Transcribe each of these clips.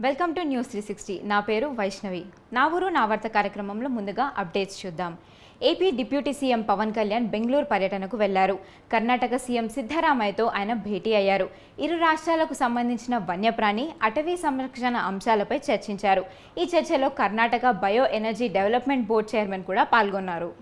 Welcome to news 360. నా పేరు వైష్ణవి. నా ఊరు నా వార్త కార్యక్రమంలో ముందుగా అప్డేట్స్ చూద్దాం. AP deputy CM Pawan Kalyan Bengaluru పర్యటనకు వెళ్లారు. కర్ణాటక సీఎం సిద్ధరామయ్యతో ఆయన భేటీ అయ్యారు. ఇరు రాష్ట్రాలకు సంబంధించిన వన్యప్రాణి, అటవీ సంరక్షణ అంశాలపై చర్చించారు. ఈ చర్చలో Karnataka bio energy development board chairman కూడా పాల్గొన్నారు.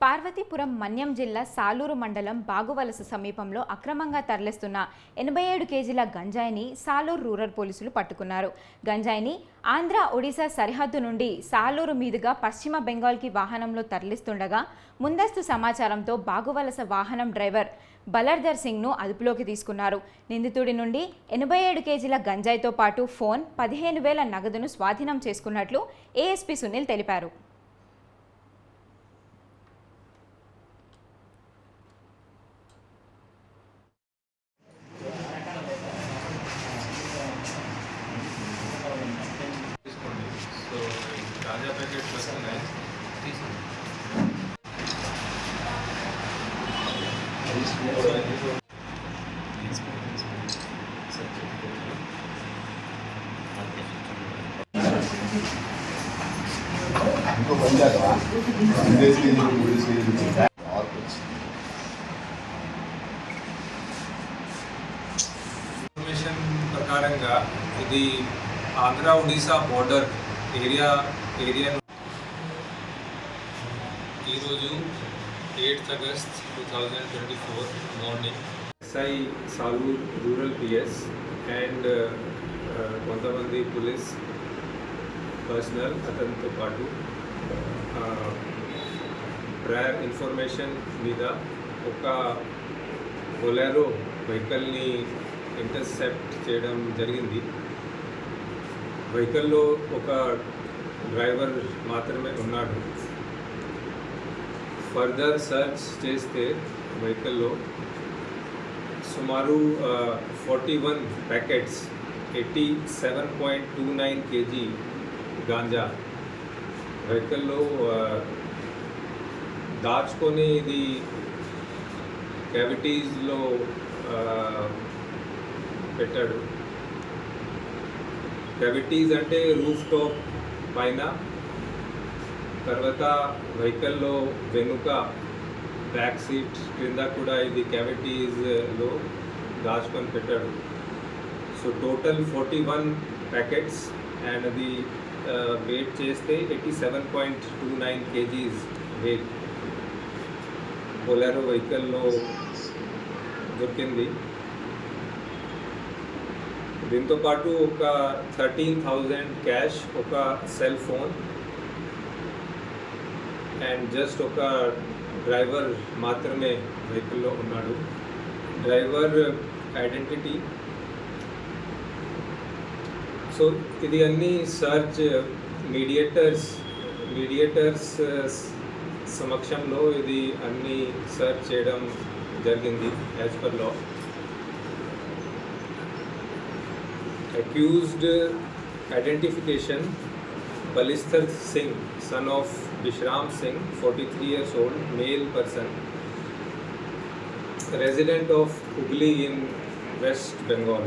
పార్వతీపురం మన్యం జిల్లా సాలూరు మండలం బాగువలస సమీపంలో అక్రమంగా తరలిస్తున్న 87 కేజీల గంజాయిని సాలూరు రూరల్ పోలీసులు పట్టుకున్నారు. గంజాయిని ఆంధ్ర ఒడిశా సరిహద్దు నుండి సాలూరు మీదుగా పశ్చిమ బెంగాల్కి వాహనంలో తరలిస్తుండగా ముందస్తు సమాచారంతో బాగువలస వాహనం డ్రైవర్ బలర్ధర్ సింగ్ను అదుపులోకి తీసుకున్నారు. నిందితుడి నుండి 87 కేజీల గంజాయితో పాటు ఫోన్, 15,000 నగదును స్వాధీనం చేసుకున్నట్లు ఏఎస్పీ సునీల్ తెలిపారు. ताज़ा पैकेट पसंद है इनको बन जाता इंग्लिश के लिए इंग्लिश के लिए और कुछ ఇన్ఫర్మేషన్ ప్రకారంగా ఇది ఆంధ్ర ఒడిశా బోర్డర్ ఏరియా ఈరోజు 8th August 2024 morning SI Salur rural PS and కొంతమంది పోలీస్ పర్సనల్ అతనితో పాటు ప్రయర్ ఇన్ఫర్మేషన్ మీద ఒక బొలెరో వెహికల్ని ఇంటర్సెప్ట్ చేయడం జరిగింది. వెహికల్లో ఒక డ్రైవర్ మాత్రమే ఉన్నాడు. ఫర్దర్ సర్చ్ చేస్తే వెహికల్లో సుమారు 41 ప్యాకెట్స్ 87.29 kg గాంజా వెహికల్లో దాచుకొని ఇది క్యావిటీస్లో పెట్టాడు. క్యావిటీస్ అంటే రూఫ్ టాప్ పైన, తర్వాత వెహికల్లో వెనుక బ్యాక్ సీట్ క్రింద కూడా ఇది క్యావిటీస్లో దాచుకొని పెట్టాడు. సో టోటల్ 41 ప్యాకెట్స్ అండ్ అది వెయిట్ చేస్తే 87.29 kgs వెయిట్ బొలెరో వెహికల్లో దొరికింది. దీంతో పాటు ఒక 13,000 క్యాష్, ఒక సెల్ ఫోన్ అండ్ జస్ట్ ఒక డ్రైవర్ మాత్రమే వెహికల్లో ఉన్నాడు. డ్రైవర్ ఐడెంటిటీ సో ఇది అన్ని సర్చ్ మీడియేటర్స్ సమక్షంలో ఇది అన్ని సర్చ్ చేయడం జరిగింది as per law. Accused identification Balister Singh, son of Bishram Singh, 43 years old, male person, resident of Hooghly in West Bengal.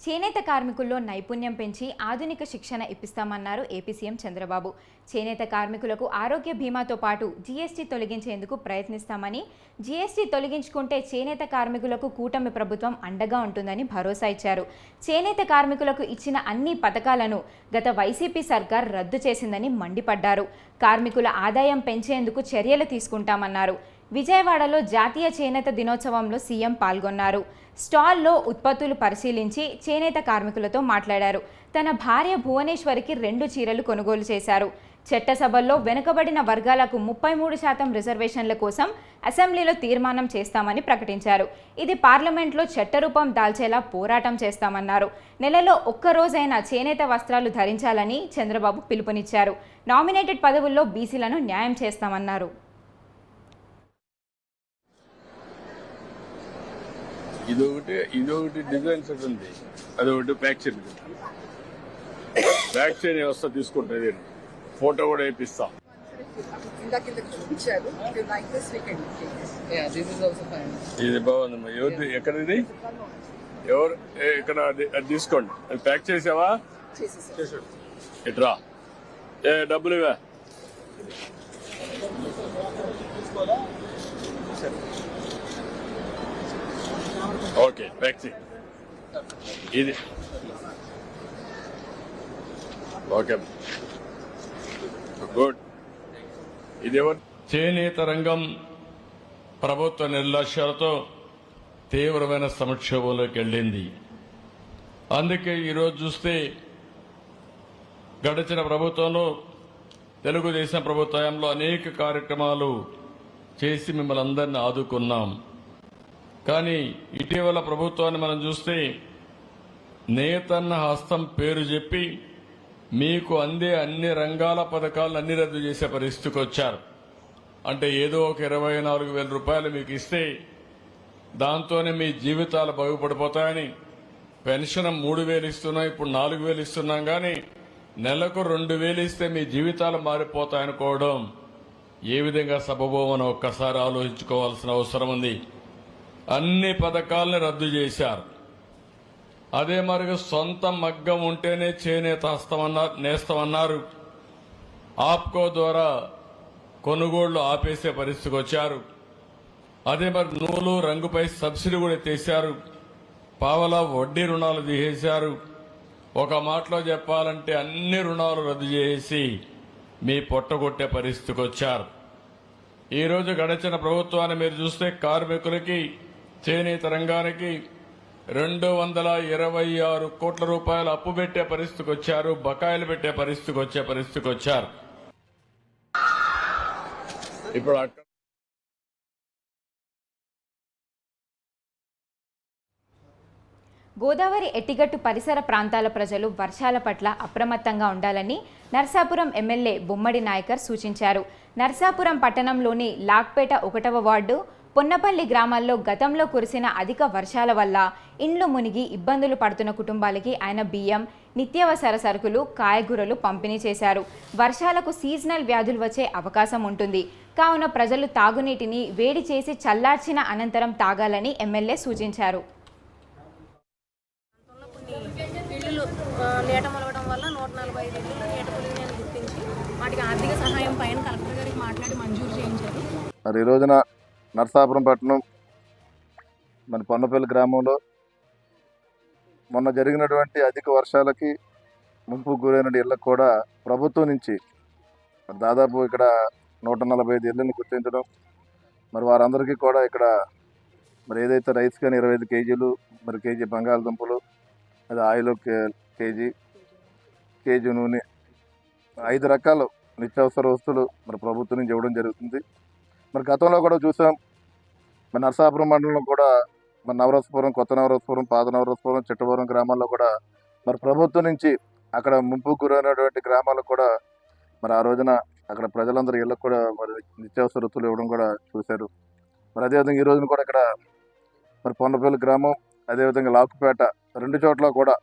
చేనేత కార్మికుల్లో నైపుణ్యం పెంచి ఆధునిక శిక్షణ ఇప్పిస్తామన్నారు ఏపీ సీఎం చంద్రబాబు. చేనేత కార్మికులకు ఆరోగ్య బీమాతో పాటు జీఎస్టీ తొలగించేందుకు ప్రయత్నిస్తామని, జీఎస్టీ తొలగించుకుంటే చేనేత కార్మికులకు కూటమి ప్రభుత్వం అండగా ఉంటుందని భరోసా ఇచ్చారు. చేనేత కార్మికులకు ఇచ్చిన అన్ని పథకాలను గత వైసీపీ సర్కార్ రద్దు చేసిందని మండిపడ్డారు. కార్మికుల ఆదాయం పెంచేందుకు చర్యలు తీసుకుంటామన్నారు. విజయవాడలో జాతీయ చేనేత దినోత్సవంలో సీఎం పాల్గొన్నారు. స్టాల్లో ఉత్పత్తులు పరిశీలించి చేనేత కార్మికులతో మాట్లాడారు. తన భార్య భువనేశ్వరికి 2 చీరలు కొనుగోలు చేశారు. చట్టసభల్లో వెనుకబడిన వర్గాలకు 33% రిజర్వేషన్ల కోసం అసెంబ్లీలో తీర్మానం చేస్తామని ప్రకటించారు. ఇది పార్లమెంట్లో చట్టరూపం దాల్చేలా పోరాటం చేస్తామన్నారు. నెలలో ఒక్కరోజైనా చేనేత వస్త్రాలు ధరించాలని చంద్రబాబు పిలుపునిచ్చారు. నామినేటెడ్ పదవుల్లో బీసీలను న్యాయం చేస్తామన్నారు. ఇదొకటి డిజైన్ సెట్ ఉంది, అదొకటి బ్యాక్ చైన్ వ్యవస్థ తీసుకుంటుంది. ఫోటో కూడా వేపిస్తాం. ఇది బాగుందమ్మా. ఎవరు ఎక్కడ ఇది? ఎవరు ఇక్కడ అది తీసుకోండి. అది ప్యాక్ చేసావా? ఇట్రా డబ్బులు ఇవా. ఓకే ప్యాక్ చేయి. ఇది ఓకే గుడ్. ఇది ఎవరు? చేనేత రంగం ప్రభుత్వ నిర్లక్ష్యాలతో తీవ్రమైన సంక్షోభంలోకి వెళ్ళింది. అందుకే ఈరోజు చూస్తే గడిచిన ప్రభుత్వంలో తెలుగుదేశం ప్రభుత్వంలో అనేక కార్యక్రమాలు చేసి మిమ్మల్ని అందరినీ ఆదుకున్నాం. కానీ ఇటీవల ప్రభుత్వాన్ని మనం చూస్తే నేతన్న హస్తం పేరు చెప్పి మీకు అందే అన్ని రంగాల పథకాలను అన్ని రద్దు చేసే పరిస్థితికి వచ్చారు. అంటే ఏదో ఒక 24,000 రూపాయలు మీకు ఇస్తే దాంతోనే మీ జీవితాలు బాగుపడిపోతాయని, పెన్షన్ 3,000 ఇస్తున్నాం, ఇప్పుడు 4,000 ఇస్తున్నాం, కానీ నెలకు 2,000 ఇస్తే మీ జీవితాలు మారిపోతాయనుకోవడం ఏ విధంగా సబబోమని ఒక్కసారి ఆలోచించుకోవాల్సిన అవసరం ఉంది. అన్ని పథకాలను రద్దు చేశారు. అదే మరిగా సొంత మగ్గం ఉంటేనే చేనేత నేస్తామన్నారు. ఆప్కో ద్వారా కొనుగోళ్లు ఆపేసే పరిస్థితికి వచ్చారు. అదే మరి నూలు రంగుపై సబ్సిడీ కూడా తీశారు. పావలా వడ్డీ రుణాలు తీసేశారు. ఒక మాటలో చెప్పాలంటే అన్ని రుణాలు రద్దు చేసి మీ పొట్టగొట్టే పరిస్థితికి వచ్చారు. ఈరోజు గడిచిన ప్రభుత్వాన్ని మీరు చూస్తే కార్మికులకి, చేనేత రంగానికి 226 కోట్ల రూపాయలు అప్పు పెట్టే పరిస్థితికి వచ్చారు. బకాయిలు పెట్టే పరిస్థితికి వచ్చారు. ఇప్పుడు గోదావరి ఎట్టిగట్టు పరిసర ప్రాంతాల ప్రజలు వర్షాల పట్ల అప్రమత్తంగా ఉండాలని నర్సాపురం ఎమ్మెల్యే బొమ్మడి నాయకర్ సూచించారు. నర్సాపురం పట్టణంలోని లాక్పేట 1వ వార్డు, పొన్నపల్లి గ్రామాల్లో గతంలో కురిసిన అధిక వర్షాల వల్ల ఇండ్లు మునిగి ఇబ్బందులు పడుతున్న కుటుంబాలకి ఆయన బియ్యం, నిత్యావసర సరుకులు, కాయగూరలు పంపిణీ చేశారు. వర్షాలకు సీజనల్ వ్యాధులు వచ్చే అవకాశం ఉంటుంది కావున ప్రజలు తాగునీటిని వేడి చేసి చల్లార్చిన అనంతరం తాగాలని ఎమ్మెల్యే సూచించారు. ఇళ్ళు నీట మొలగడం వల్ల 145 ఇళ్ళు నీట మునిగినాయని గుర్తించి వాటికి ఆర్థిక సహాయం పైన కలెక్టర్ గారికి మాట్లాడి మంజూరు చేయించారు. మరి ఈ రోజున నరసాపురం పట్టణం మన పొన్నపల్లి గ్రామంలో మొన్న జరిగినటువంటి అధిక వర్షాలకి ముంపు గురైన ఇళ్లకు కూడా ప్రభుత్వం నుంచి దాదాపు ఇక్కడ 145 ఇళ్లను గుర్తించడం, మరి వారందరికీ కూడా ఇక్కడ మరి ఏదైతే రైస్ కానీ 25 కేజీలు, మరి కేజీ బంగాళదుంపలు, అది ఆయిల్ కేజీ నూనె, 5 రకాల నిత్యావసర వస్తువులు మరి ప్రభుత్వం నుంచి ఇవ్వడం జరుగుతుంది. మరి గతంలో కూడా చూసాం, మరి నరసాపురం మండలంలో కూడా మరి నవరసపురం, కొత్త నవరసపురం, పాత నవరసపురం, చిట్టవరం గ్రామాల్లో కూడా మరి ప్రభుత్వం నుంచి అక్కడ ముంపు గురైనటువంటి గ్రామాలకు కూడా మరి ఆ రోజున అక్కడ ప్రజలందరూ ఇళ్ళకు కూడా మరి నిత్యావసర వస్తువులు ఇవ్వడం కూడా చూశారు. మరి అదేవిధంగా ఈ రోజున కూడా ఇక్కడ మరి పొన్నపల్లి గ్రామం, అదేవిధంగా లాకుపేట 2 చోట్ల కూడా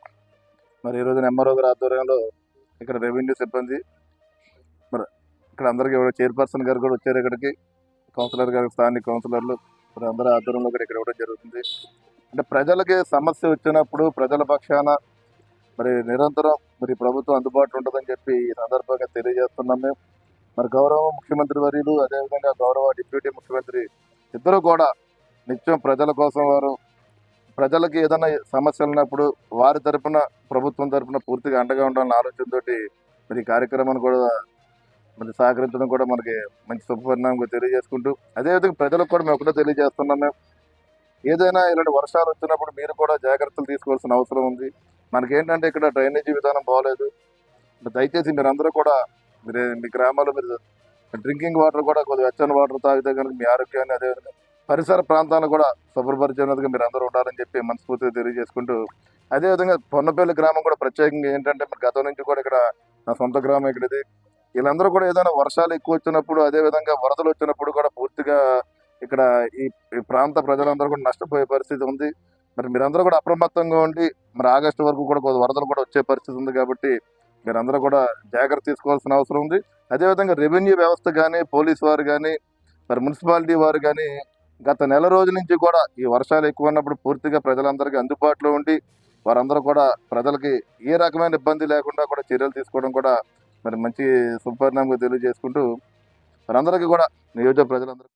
మరి ఈ రోజున ఎంఆర్ఓ గారి ఆధ్వర్యంలో ఇక్కడ రెవెన్యూ సిబ్బంది మరి ఇక్కడ అందరికీ చైర్పర్సన్ గారు కూడా వచ్చారు. ఇక్కడికి కౌన్సిలర్ గారు, స్థానిక కౌన్సిలర్లు మరి అందరూ ఆధ్వర్యంలో కూడా ఇక్కడ ఇవ్వడం జరుగుతుంది. అంటే ప్రజలకి సమస్య వచ్చినప్పుడు ప్రజల పక్షాన మరి నిరంతరం మరి ప్రభుత్వం అందుబాటులో ఉంటుందని చెప్పి ఈ సందర్భంగా తెలియజేస్తున్నాం. మేము మరి గౌరవ ముఖ్యమంత్రి వర్యులు, అదేవిధంగా గౌరవ డిప్యూటీ ముఖ్యమంత్రి ఇద్దరు కూడా నిత్యం ప్రజల కోసం వారు ప్రజలకి ఏదైనా సమస్యలు ఉన్నప్పుడు వారి తరపున, ప్రభుత్వం తరపున పూర్తిగా అండగా ఉండాలన్న ఆలోచనతో మరి ఈ కార్యక్రమాన్ని కూడా మరి సహకరించడం కూడా మనకి మంచి శుభపరిణామంగా తెలియజేసుకుంటూ, అదేవిధంగా ప్రజలకు కూడా మేము ఒకటే తెలియజేస్తున్నాం. మేము ఏదైనా ఇలాంటి వర్షాలు వచ్చినప్పుడు మీరు కూడా జాగ్రత్తలు తీసుకోవాల్సిన అవసరం ఉంది. మనకేంటంటే ఇక్కడ డ్రైనేజీ విధానం బాగోలేదు. దయచేసి మీరందరూ కూడా మీ గ్రామాల్లో మీరు డ్రింకింగ్ వాటర్ కూడా కొద్దిగా వెచ్చని వాటర్ తాగితే కనుక మీ ఆరోగ్యాన్ని, అదేవిధంగా పరిసర ప్రాంతాలను కూడా శుభ్రపరిచేందుకు మీరు అందరూ ఉండాలని చెప్పి మనస్ఫూర్తిగా తెలియజేసుకుంటూ, అదేవిధంగా పొన్నపల్లి గ్రామం కూడా ప్రత్యేకంగా ఏంటంటే మరి గతం నుంచి కూడా ఇక్కడ నా సొంత గ్రామం ఇక్కడ ఇది. వీళ్ళందరూ కూడా ఏదైనా వర్షాలు ఎక్కువ వచ్చినప్పుడు, అదేవిధంగా వరదలు వచ్చినప్పుడు కూడా పూర్తిగా ఇక్కడ ఈ ప్రాంత ప్రజలందరూ కూడా నష్టపోయే పరిస్థితి ఉంది. మరి మీరందరూ కూడా అప్రమత్తంగా ఉండి మరి ఆగస్టు వరకు కూడా కొద్ది వరదలు కూడా వచ్చే పరిస్థితి ఉంది. కాబట్టి మీరందరూ కూడా జాగ్రత్త తీసుకోవాల్సిన అవసరం ఉంది. అదేవిధంగా రెవెన్యూ వ్యవస్థ కానీ, పోలీసు వారు కానీ, మరి మున్సిపాలిటీ వారు కానీ గత నెల రోజుల నుంచి కూడా ఈ వర్షాలు ఎక్కువ ఉన్నప్పుడు పూర్తిగా ప్రజలందరికీ అందుబాటులో ఉండి వారందరూ కూడా ప్రజలకి ఏ రకమైన ఇబ్బంది లేకుండా కూడా చర్యలు తీసుకోవడం కూడా మరి మంచి శుభపరిణామంగా తెలియజేసుకుంటూ మనందరికీ కూడా నియోజక ప్రజలందరూ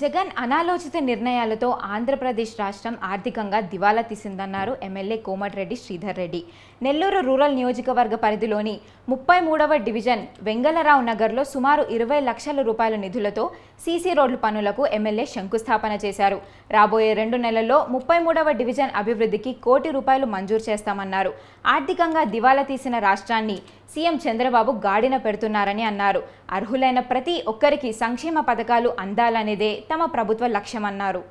జగన్ అనాలోచిత నిర్ణయాలతో ఆంధ్రప్రదేశ్ రాష్ట్రం ఆర్థికంగా దివాలా తీసిందన్నారు ఎమ్మెల్యే కోమటిరెడ్డి శ్రీధర్ రెడ్డి. నెల్లూరు రూరల్ నియోజకవర్గ పరిధిలోని 33వ డివిజన్ వెంగళరావు నగర్లో సుమారు 20 లక్షల రూపాయల నిధులతో సీసీ రోడ్ల పనులకు ఎమ్మెల్యే శంకుస్థాపన చేశారు. రాబోయే 2 నెలల్లో 33వ డివిజన్ అభివృద్ధికి ₹1 కోటి మంజూరు చేస్తామన్నారు. ఆర్థికంగా దివాలా తీసిన రాష్ట్రాన్ని సీఎం చంద్రబాబు గాడిన పెడుతున్నారని అన్నారు. అర్హులైన ప్రతి ఒక్కరికి సంక్షేమ పథకాలు అందాలనేదే తమ ప్రభుత్వ లక్ష్యమన్నారు.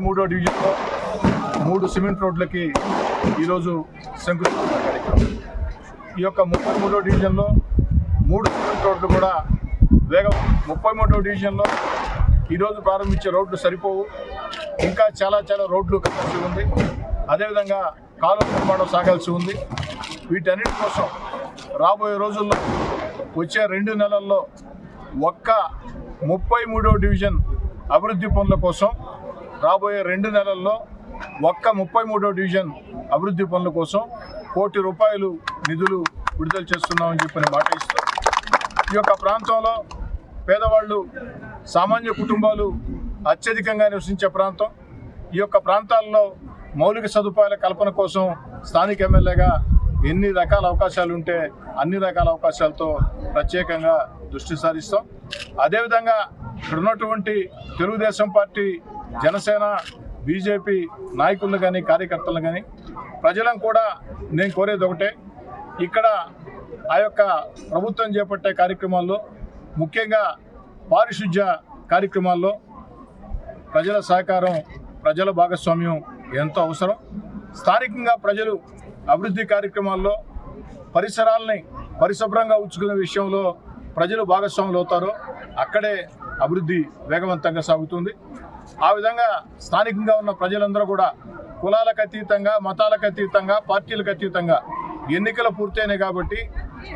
మూడో డివిజన్లో 3 సిమెంట్ రోడ్లకి ఈరోజు శంకుస్థాపన కార్యక్రమం. ఈ యొక్క 33వ డివిజన్లో 3 సిమెంట్ రోడ్లు కూడా వేగం 33వ డివిజన్లో ఈరోజు ప్రారంభించే రోడ్లు సరిపోవు, ఇంకా చాలా రోడ్లు కట్టాల్సి ఉంది. అదేవిధంగా కాలువ నిర్మాణం సాగాల్సి ఉంది. వీటన్నిటి కోసం రాబోయే రోజుల్లో వచ్చే 2 నెలల్లో ఒక్క 33వ డివిజన్ అభివృద్ధి పనుల కోసం రాబోయే 2 నెలల్లో ఒక్క 33వ డివిజన్ అభివృద్ధి పనుల కోసం ₹1 కోటి నిధులు విడుదల చేస్తున్నామని చెప్పిన మాట ఇస్తాం. ఈ యొక్క ప్రాంతంలో పేదవాళ్ళు, సామాన్య కుటుంబాలు అత్యధికంగా నివసించే ప్రాంతం. ఈ యొక్క ప్రాంతాల్లో మౌలిక సదుపాయాల కల్పన కోసం స్థానిక ఎమ్మెల్యేగా ఎన్ని రకాల అవకాశాలు ఉంటే అన్ని రకాల అవకాశాలతో ప్రత్యేకంగా దృష్టి సారిస్తాం. అదేవిధంగా ఇక్కడ ఉన్నటువంటి తెలుగుదేశం పార్టీ, జనసేన, బీజేపీ నాయకులను కానీ, కార్యకర్తలను కానీ, ప్రజలను కూడా నేను కోరేది ఒకటే, ఇక్కడ ఆ యొక్క ప్రభుత్వం చేపట్టే కార్యక్రమాల్లో, ముఖ్యంగా పారిశుధ్య కార్యక్రమాల్లో ప్రజల సహకారం, ప్రజల భాగస్వామ్యం ఎంతో అవసరం. స్థానికంగా ప్రజలు అభివృద్ధి కార్యక్రమాల్లో పరిసరాలని పరిశుభ్రంగా ఉంచుకునే విషయంలో ప్రజలు భాగస్వాములు అవుతారో అక్కడే అభివృద్ధి వేగవంతంగా సాగుతుంది. ఆ విధంగా స్థానికంగా ఉన్న ప్రజలందరూ కూడా కులాలకు అతీతంగా, మతాలకు అతీతంగా, పార్టీలకు అతీతంగా ఎన్నికలు పూర్తయినాయి కాబట్టి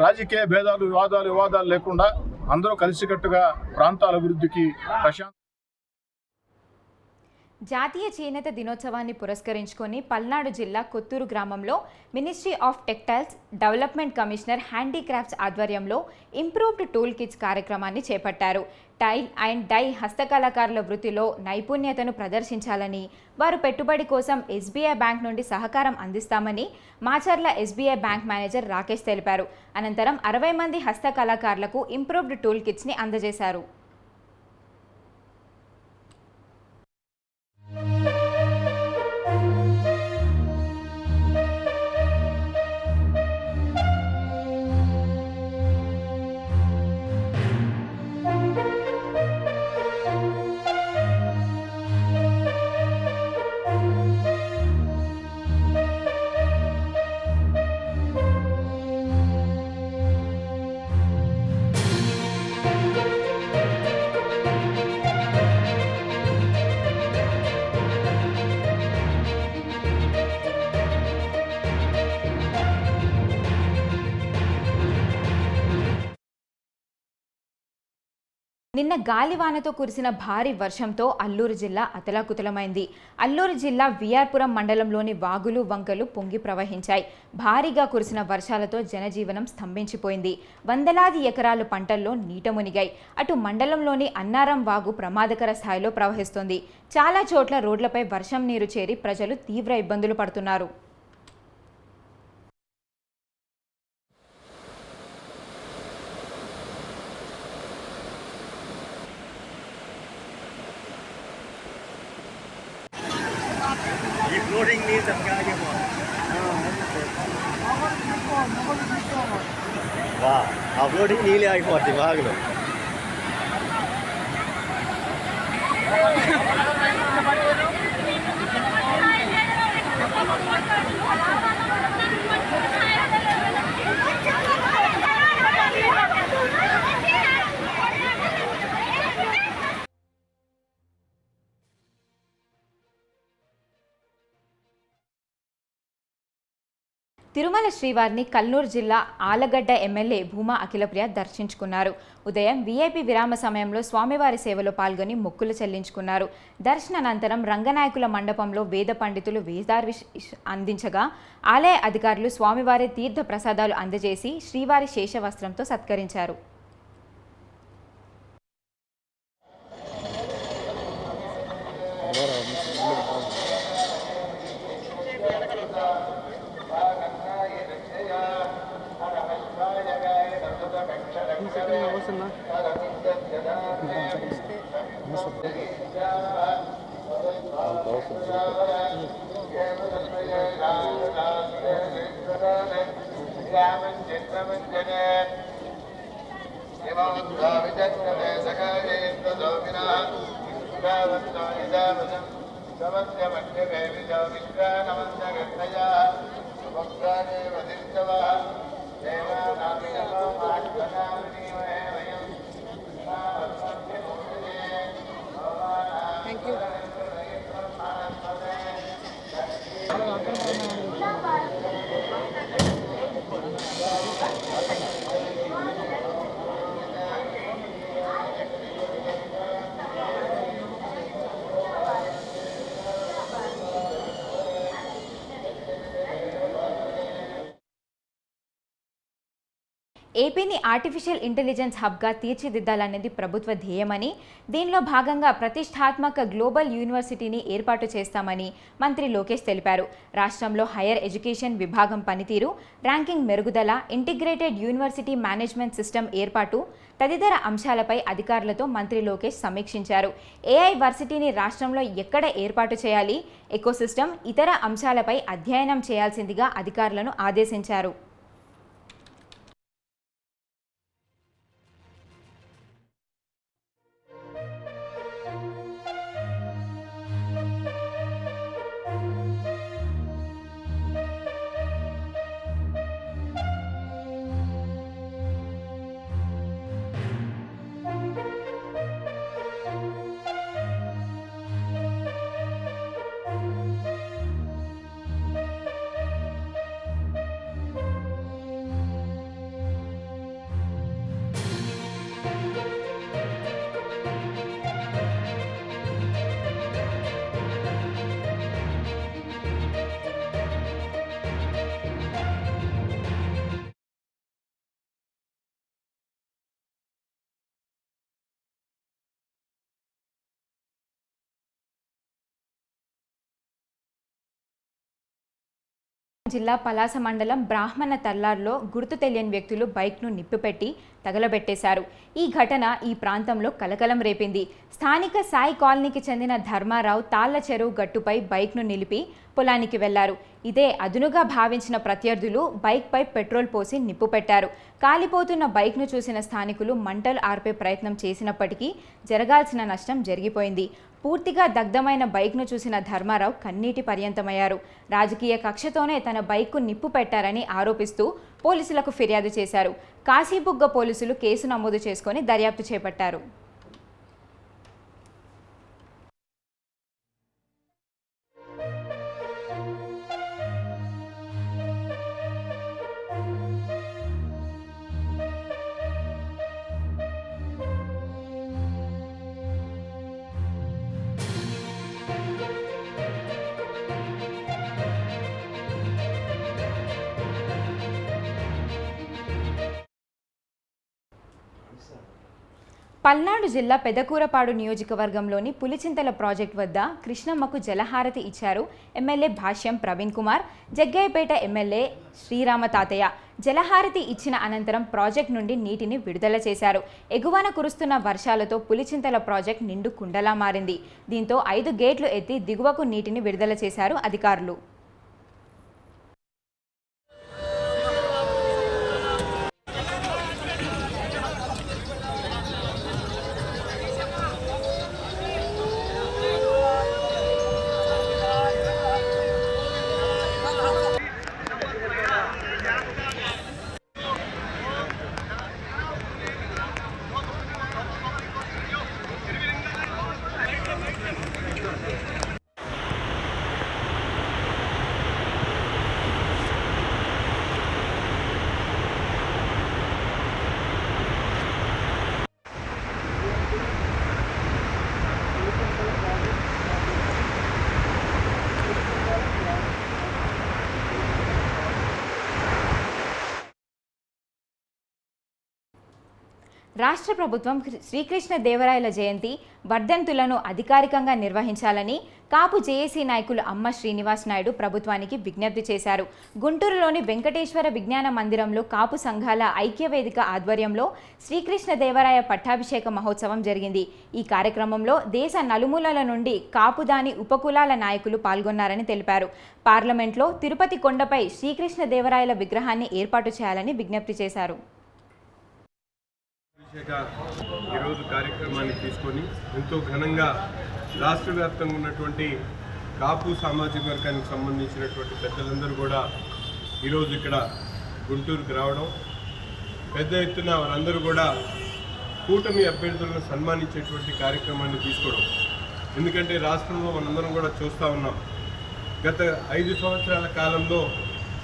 రాజకీయ భేదాలు, వివాదాలు లేకుండా అందరూ కలిసికట్టుగా ప్రాంతాల అభివృద్ధికి జాతీయ చేనేత దినోత్సవాన్ని పురస్కరించుకొని పల్నాడు జిల్లా కొత్తూరు గ్రామంలో ministry of textiles development commissioner handicrafts ఆధ్వర్యంలో ఇంప్రూవ్డ్ టూల్ కిట్స్ కార్యక్రమాన్ని చేపట్టారు. టైల్ అండ్ డై హస్తకళాకారుల వృత్తిలో నైపుణ్యతను ప్రదర్శించాలని, వారు పెట్టుబడి కోసం ఎస్బీఐ బ్యాంక్ నుండి సహకారం అందిస్తామని Macherla SBI bank manager Rakesh తెలిపారు. అనంతరం 60 మంది హస్తకళాకారులకు ఇంప్రూవ్డ్ టూల్ కిట్స్ని అందజేశారు. నిన్న గాలివానతో కురిసిన భారీ వర్షంతో అల్లూరు జిల్లా అతలాకుతలమైంది. అల్లూరు జిల్లా విఆర్పురం మండలంలోని వాగులు వంకలు పొంగి ప్రవహించాయి. భారీగా కురిసిన వర్షాలతో జనజీవనం స్తంభించిపోయింది. వందలాది ఎకరాలు పంటల్లో నీట మునిగాయి. అటు మండలంలోని అన్నారం వాగు ప్రమాదకర స్థాయిలో ప్రవహిస్తోంది. చాలా చోట్ల రోడ్లపై వర్షం నీరు చేరి ప్రజలు తీవ్ర ఇబ్బందులు పడుతున్నారు. Floating needs and carry more. Wow, floating nearly I got the waglo. Tirumala శ్రీవారిని కల్నూరు జిల్లా ఆలగడ్డ ఎమ్మెల్యే భూమా అఖిలప్రియ దర్శించుకున్నారు. ఉదయం వీఐపీ విరామ సమయంలో స్వామివారి సేవలో పాల్గొని మొక్కులు చెల్లించుకున్నారు. దర్శనానంతరం రంగనాయకుల మండపంలో వేద పండితులు వేదాలు అందించగా ఆలయ అధికారులు స్వామివారి తీర్థ ప్రసాదాలు అందజేసి శ్రీవారి శేషవస్త్రంతో సత్కరించారు. ఏపీని ఆర్టిఫిషియల్ ఇంటెలిజెన్స్ హబ్గా తీర్చిదిద్దాలనేది ప్రభుత్వ ధ్యేయమని, దీనిలో భాగంగా ప్రతిష్టాత్మక గ్లోబల్ యూనివర్సిటీని ఏర్పాటు చేస్తామని మంత్రి లోకేష్ తెలిపారు. రాష్ట్రంలో హైయర్ ఎడ్యుకేషన్ విభాగం పనితీరు, ర్యాంకింగ్ మెరుగుదల, ఇంటిగ్రేటెడ్ యూనివర్సిటీ మేనేజ్మెంట్ సిస్టమ్ ఏర్పాటు తదితర అంశాలపై అధికారులతో మంత్రి లోకేష్ సమీక్షించారు. ఏఐ వర్సిటీని రాష్ట్రంలో ఎక్కడ ఏర్పాటు చేయాలి, ఎకోసిస్టమ్, ఇతర అంశాలపై అధ్యయనం చేయాల్సిందిగా అధికారులను ఆదేశించారు. జిల్లా పలాస మండలం బ్రాహ్మణ తర్లార్లో గుర్తు తెలియని వ్యక్తులు బైక్ను నిప్పిపెట్టి తగలబెట్టేశారు. ఈ ఘటన ఈ ప్రాంతంలో కలకలం రేపింది. స్థానిక సాయి కాలనీకి చెందిన ధర్మారావు తాళ్ల చెరువు గట్టుపై బైక్ను నిలిపి పొలానికి వెళ్లారు. ఇదే అదునుగా భావించిన ప్రత్యర్థులు బైక్పై పెట్రోల్ పోసి నిప్పు పెట్టారు. కాలిపోతున్న బైక్ను చూసిన స్థానికులు మంటలు ఆర్పే ప్రయత్నం చేసినప్పటికీ జరగాల్సిన నష్టం జరిగిపోయింది. పూర్తిగా దగ్ధమైన బైక్ను చూసిన ధర్మారావు కన్నీటి పర్యంతమయ్యారు. రాజకీయ కక్షతోనే తన బైక్కు నిప్పు పెట్టారని ఆరోపిస్తూ పోలీసులకు ఫిర్యాదు చేశారు. కాశీబుగ్గ పోలీసులు కేసు నమోదు చేసుకొని దర్యాప్తు చేపట్టారు. పల్నాడు జిల్లా పెదకూరపాడు నియోజకవర్గంలోని పులిచింతల ప్రాజెక్టు వద్ద కృష్ణమ్మకు జలహారతి ఇచ్చారు ఎమ్మెల్యే భాష్యం ప్రవీణ్ కుమార్. జగ్గయ్యపేట ఎమ్మెల్యే శ్రీరామ తాతయ్య జలహారతి ఇచ్చిన అనంతరం ప్రాజెక్టు నుండి నీటిని విడుదల చేశారు. ఎగువన కురుస్తున్న వర్షాలతో పులిచింతల ప్రాజెక్టు నిండు కుండలా మారింది. దీంతో 5 గేట్లు ఎత్తి దిగువకు నీటిని విడుదల చేశారు అధికారులు. రాష్ట్ర ప్రభుత్వం శ్రీకృష్ణదేవరాయల జయంతి వర్ధంతులను అధికారికంగా నిర్వహించాలని కాపు జేఏసీ నాయకులు అమ్మ శ్రీనివాస్ నాయుడు ప్రభుత్వానికి విజ్ఞప్తి చేశారు. గుంటూరులోని వెంకటేశ్వర విజ్ఞాన మందిరంలో కాపు సంఘాల ఐక్యవేదిక ఆధ్వర్యంలో శ్రీకృష్ణదేవరాయ పట్టాభిషేక మహోత్సవం జరిగింది. ఈ కార్యక్రమంలో దేశ నలుమూలల నుండి కాపుదాని ఉపకులాల నాయకులు పాల్గొన్నారని తెలిపారు. పార్లమెంట్లో తిరుపతి కొండపై శ్రీకృష్ణదేవరాయల విగ్రహాన్ని ఏర్పాటు చేయాలని విజ్ఞప్తి చేశారు. ఈరోజు కార్యక్రమాన్ని తీసుకొని ఎంతో ఘనంగా రాష్ట్ర వ్యాప్తంగా ఉన్నటువంటి కాపు సామాజిక వర్గానికి సంబంధించినటువంటి పెద్దలందరూ కూడా ఈరోజు ఇక్కడ గుంటూరుకు రావడం, పెద్ద ఎత్తున వారందరూ కూడా కూటమి అభ్యర్థులను సన్మానించేటువంటి కార్యక్రమాన్ని తీసుకోవడం. ఎందుకంటే రాష్ట్రంలో మనందరం కూడా చూస్తూ ఉన్నాం, గత 5 సంవత్సరాల కాలంలో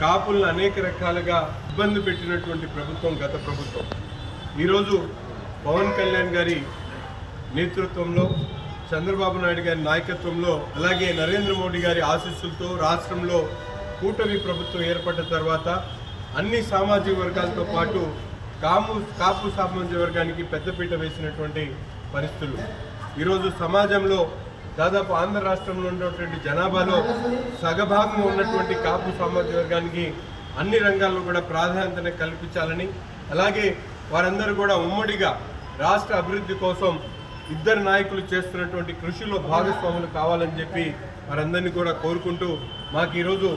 కాపులను అనేక రకాలుగా ఇబ్బంది పెట్టినటువంటి ప్రభుత్వం గత ప్రభుత్వం. ఈరోజు పవన్ కళ్యాణ్ గారి నేతృత్వంలో, చంద్రబాబు నాయుడు గారి నాయకత్వంలో, అలాగే నరేంద్ర మోడీ గారి ఆశీస్సులతో రాష్ట్రంలో కూటమి ప్రభుత్వం ఏర్పడిన తర్వాత అన్ని సామాజిక వర్గాలతో పాటు కాపు సామాజిక వర్గానికి పెద్దపీట వేసినటువంటి పరిస్థితులు. ఈరోజు సమాజంలో దాదాపు ఆంధ్ర రాష్ట్రంలో ఉన్నటువంటి జనాభాలో సగభాగం ఉన్నటువంటి కాపు సామాజిక వర్గానికి అన్ని రంగాల్లో కూడా ప్రాధాన్యతను కల్పించాలని, అలాగే వారందరూ కూడా ఉమ్మడిగా రాష్ట్ర అభివృద్ధి కోసం ఇద్దరు నాయకులు చేస్తున్నటువంటి కృషిలో భాగస్వాములు కావాలని చెప్పి వారందరినీ కూడా కోరుకుంటూ మాకు ఈరోజు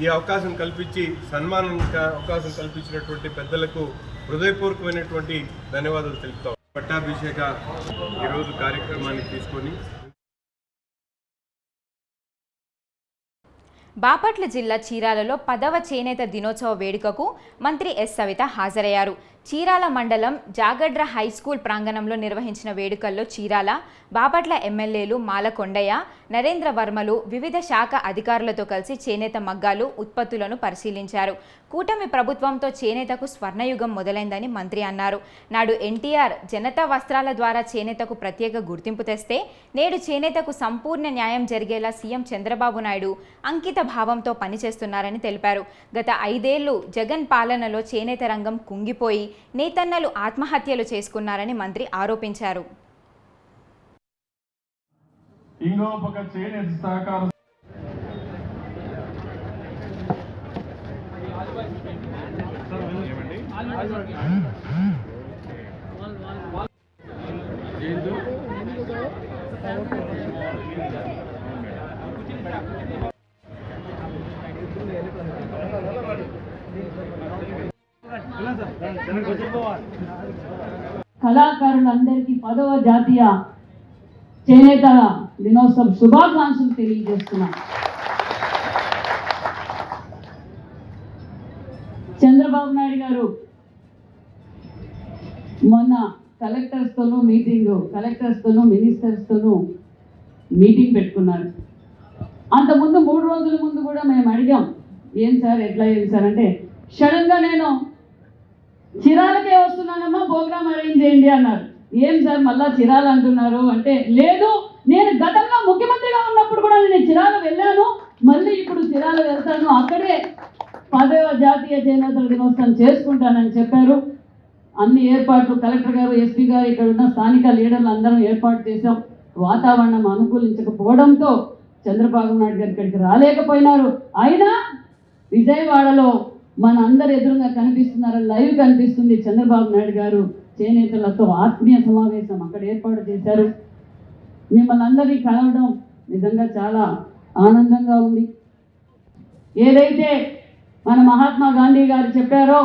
ఈ అవకాశం కల్పించి సన్మానం అవకాశం కల్పించినటువంటి పెద్దలకు హృదయపూర్వకమైనటువంటి ధన్యవాదాలు తెలుపుతాం. పట్టాభిషేక ఈరోజు కార్యక్రమాన్ని తీసుకొని బాపట్ల జిల్లా చీరాలలో 10వ చేనేత దినోత్సవ వేడుకకు మంత్రి ఎస్ సవిత హాజరయ్యారు. చీరాల మండలం జాగడ్ర హైస్కూల్ ప్రాంగణంలో నిర్వహించిన వేడుకల్లో చీరాల, బాపట్ల ఎమ్మెల్యేలు మాల కొండయ్య, నరేంద్ర వర్మలు వివిధ శాఖ అధికారులతో కలిసి చేనేత మగ్గాలు ఉత్పత్తులను పరిశీలించారు. కూటమి ప్రభుత్వంతో చేనేతకు స్వర్ణయుగం మొదలైందని మంత్రి అన్నారు. నాడు ఎన్టీఆర్ జనతా వస్త్రాల ద్వారా చేనేతకు ప్రత్యేక గుర్తింపు తెస్తే నేడు చేనేతకు సంపూర్ణ న్యాయం జరిగేలా సీఎం చంద్రబాబు నాయుడు అంకిత భావంతో పనిచేస్తున్నారని తెలిపారు. గత 5 ఏళ్లు జగన్ పాలనలో చేనేత రంగం కుంగిపోయి నేతన్నలు ఆత్మహత్యలు చేసుకున్నారని మంత్రి ఆరోపించారు. కళాకారులందరికీ 10వ జాతీయ చేనేత దినోత్సవ శుభాకాంక్షలు తెలియజేస్తున్నాం. చంద్రబాబు నాయుడు గారు మొన్న కలెక్టర్స్తోనూ మినిస్టర్స్తోనూ మీటింగ్ పెట్టుకున్నారు. అంతకుముందు 3 రోజుల ముందు కూడా మేము అడిగాం, ఏం సార్ ఎట్లా ఏం సార్ అంటే, సడన్గా నేను చిరాలకే వస్తున్నానమ్మా, ప్రోగ్రామ్ అరేంజ్ చేయండి అన్నారు. ఏం సార్ మళ్ళా చిరాలు అంటున్నారు అంటే, లేదు నేను గతంలో ముఖ్యమంత్రిగా ఉన్నప్పుడు కూడా నేను చిరాలు వెళ్ళాను, మళ్ళీ ఇప్పుడు చిరాలు వెళ్తాను, అక్కడే 10వ జాతీయ చేనేతల దినోత్సవం చేసుకుంటానని చెప్పారు. అన్ని ఏర్పాట్లు కలెక్టర్ గారు, ఎస్పీ గారు, ఇక్కడ ఉన్న స్థానిక లీడర్లు అందరం ఏర్పాటు చేశాం. వాతావరణం అనుకూలించకపోవడంతో చంద్రబాబు నాయుడు గారు ఇక్కడికి రాలేకపోయినారు. అయినా విజయవాడలో మన అందరు ఎదురుగా కనిపిస్తున్నారు, లైవ్ కనిపిస్తుంది. చంద్రబాబు నాయుడు గారు చేనేతలతో ఆత్మీయ సమావేశం అక్కడ ఏర్పాటు చేశారు. మిమ్మల్ని అందరినీ కలవడం నిజంగా చాలా ఆనందంగా ఉంది. ఏదైతే మన మహాత్మా గాంధీ గారు చెప్పారో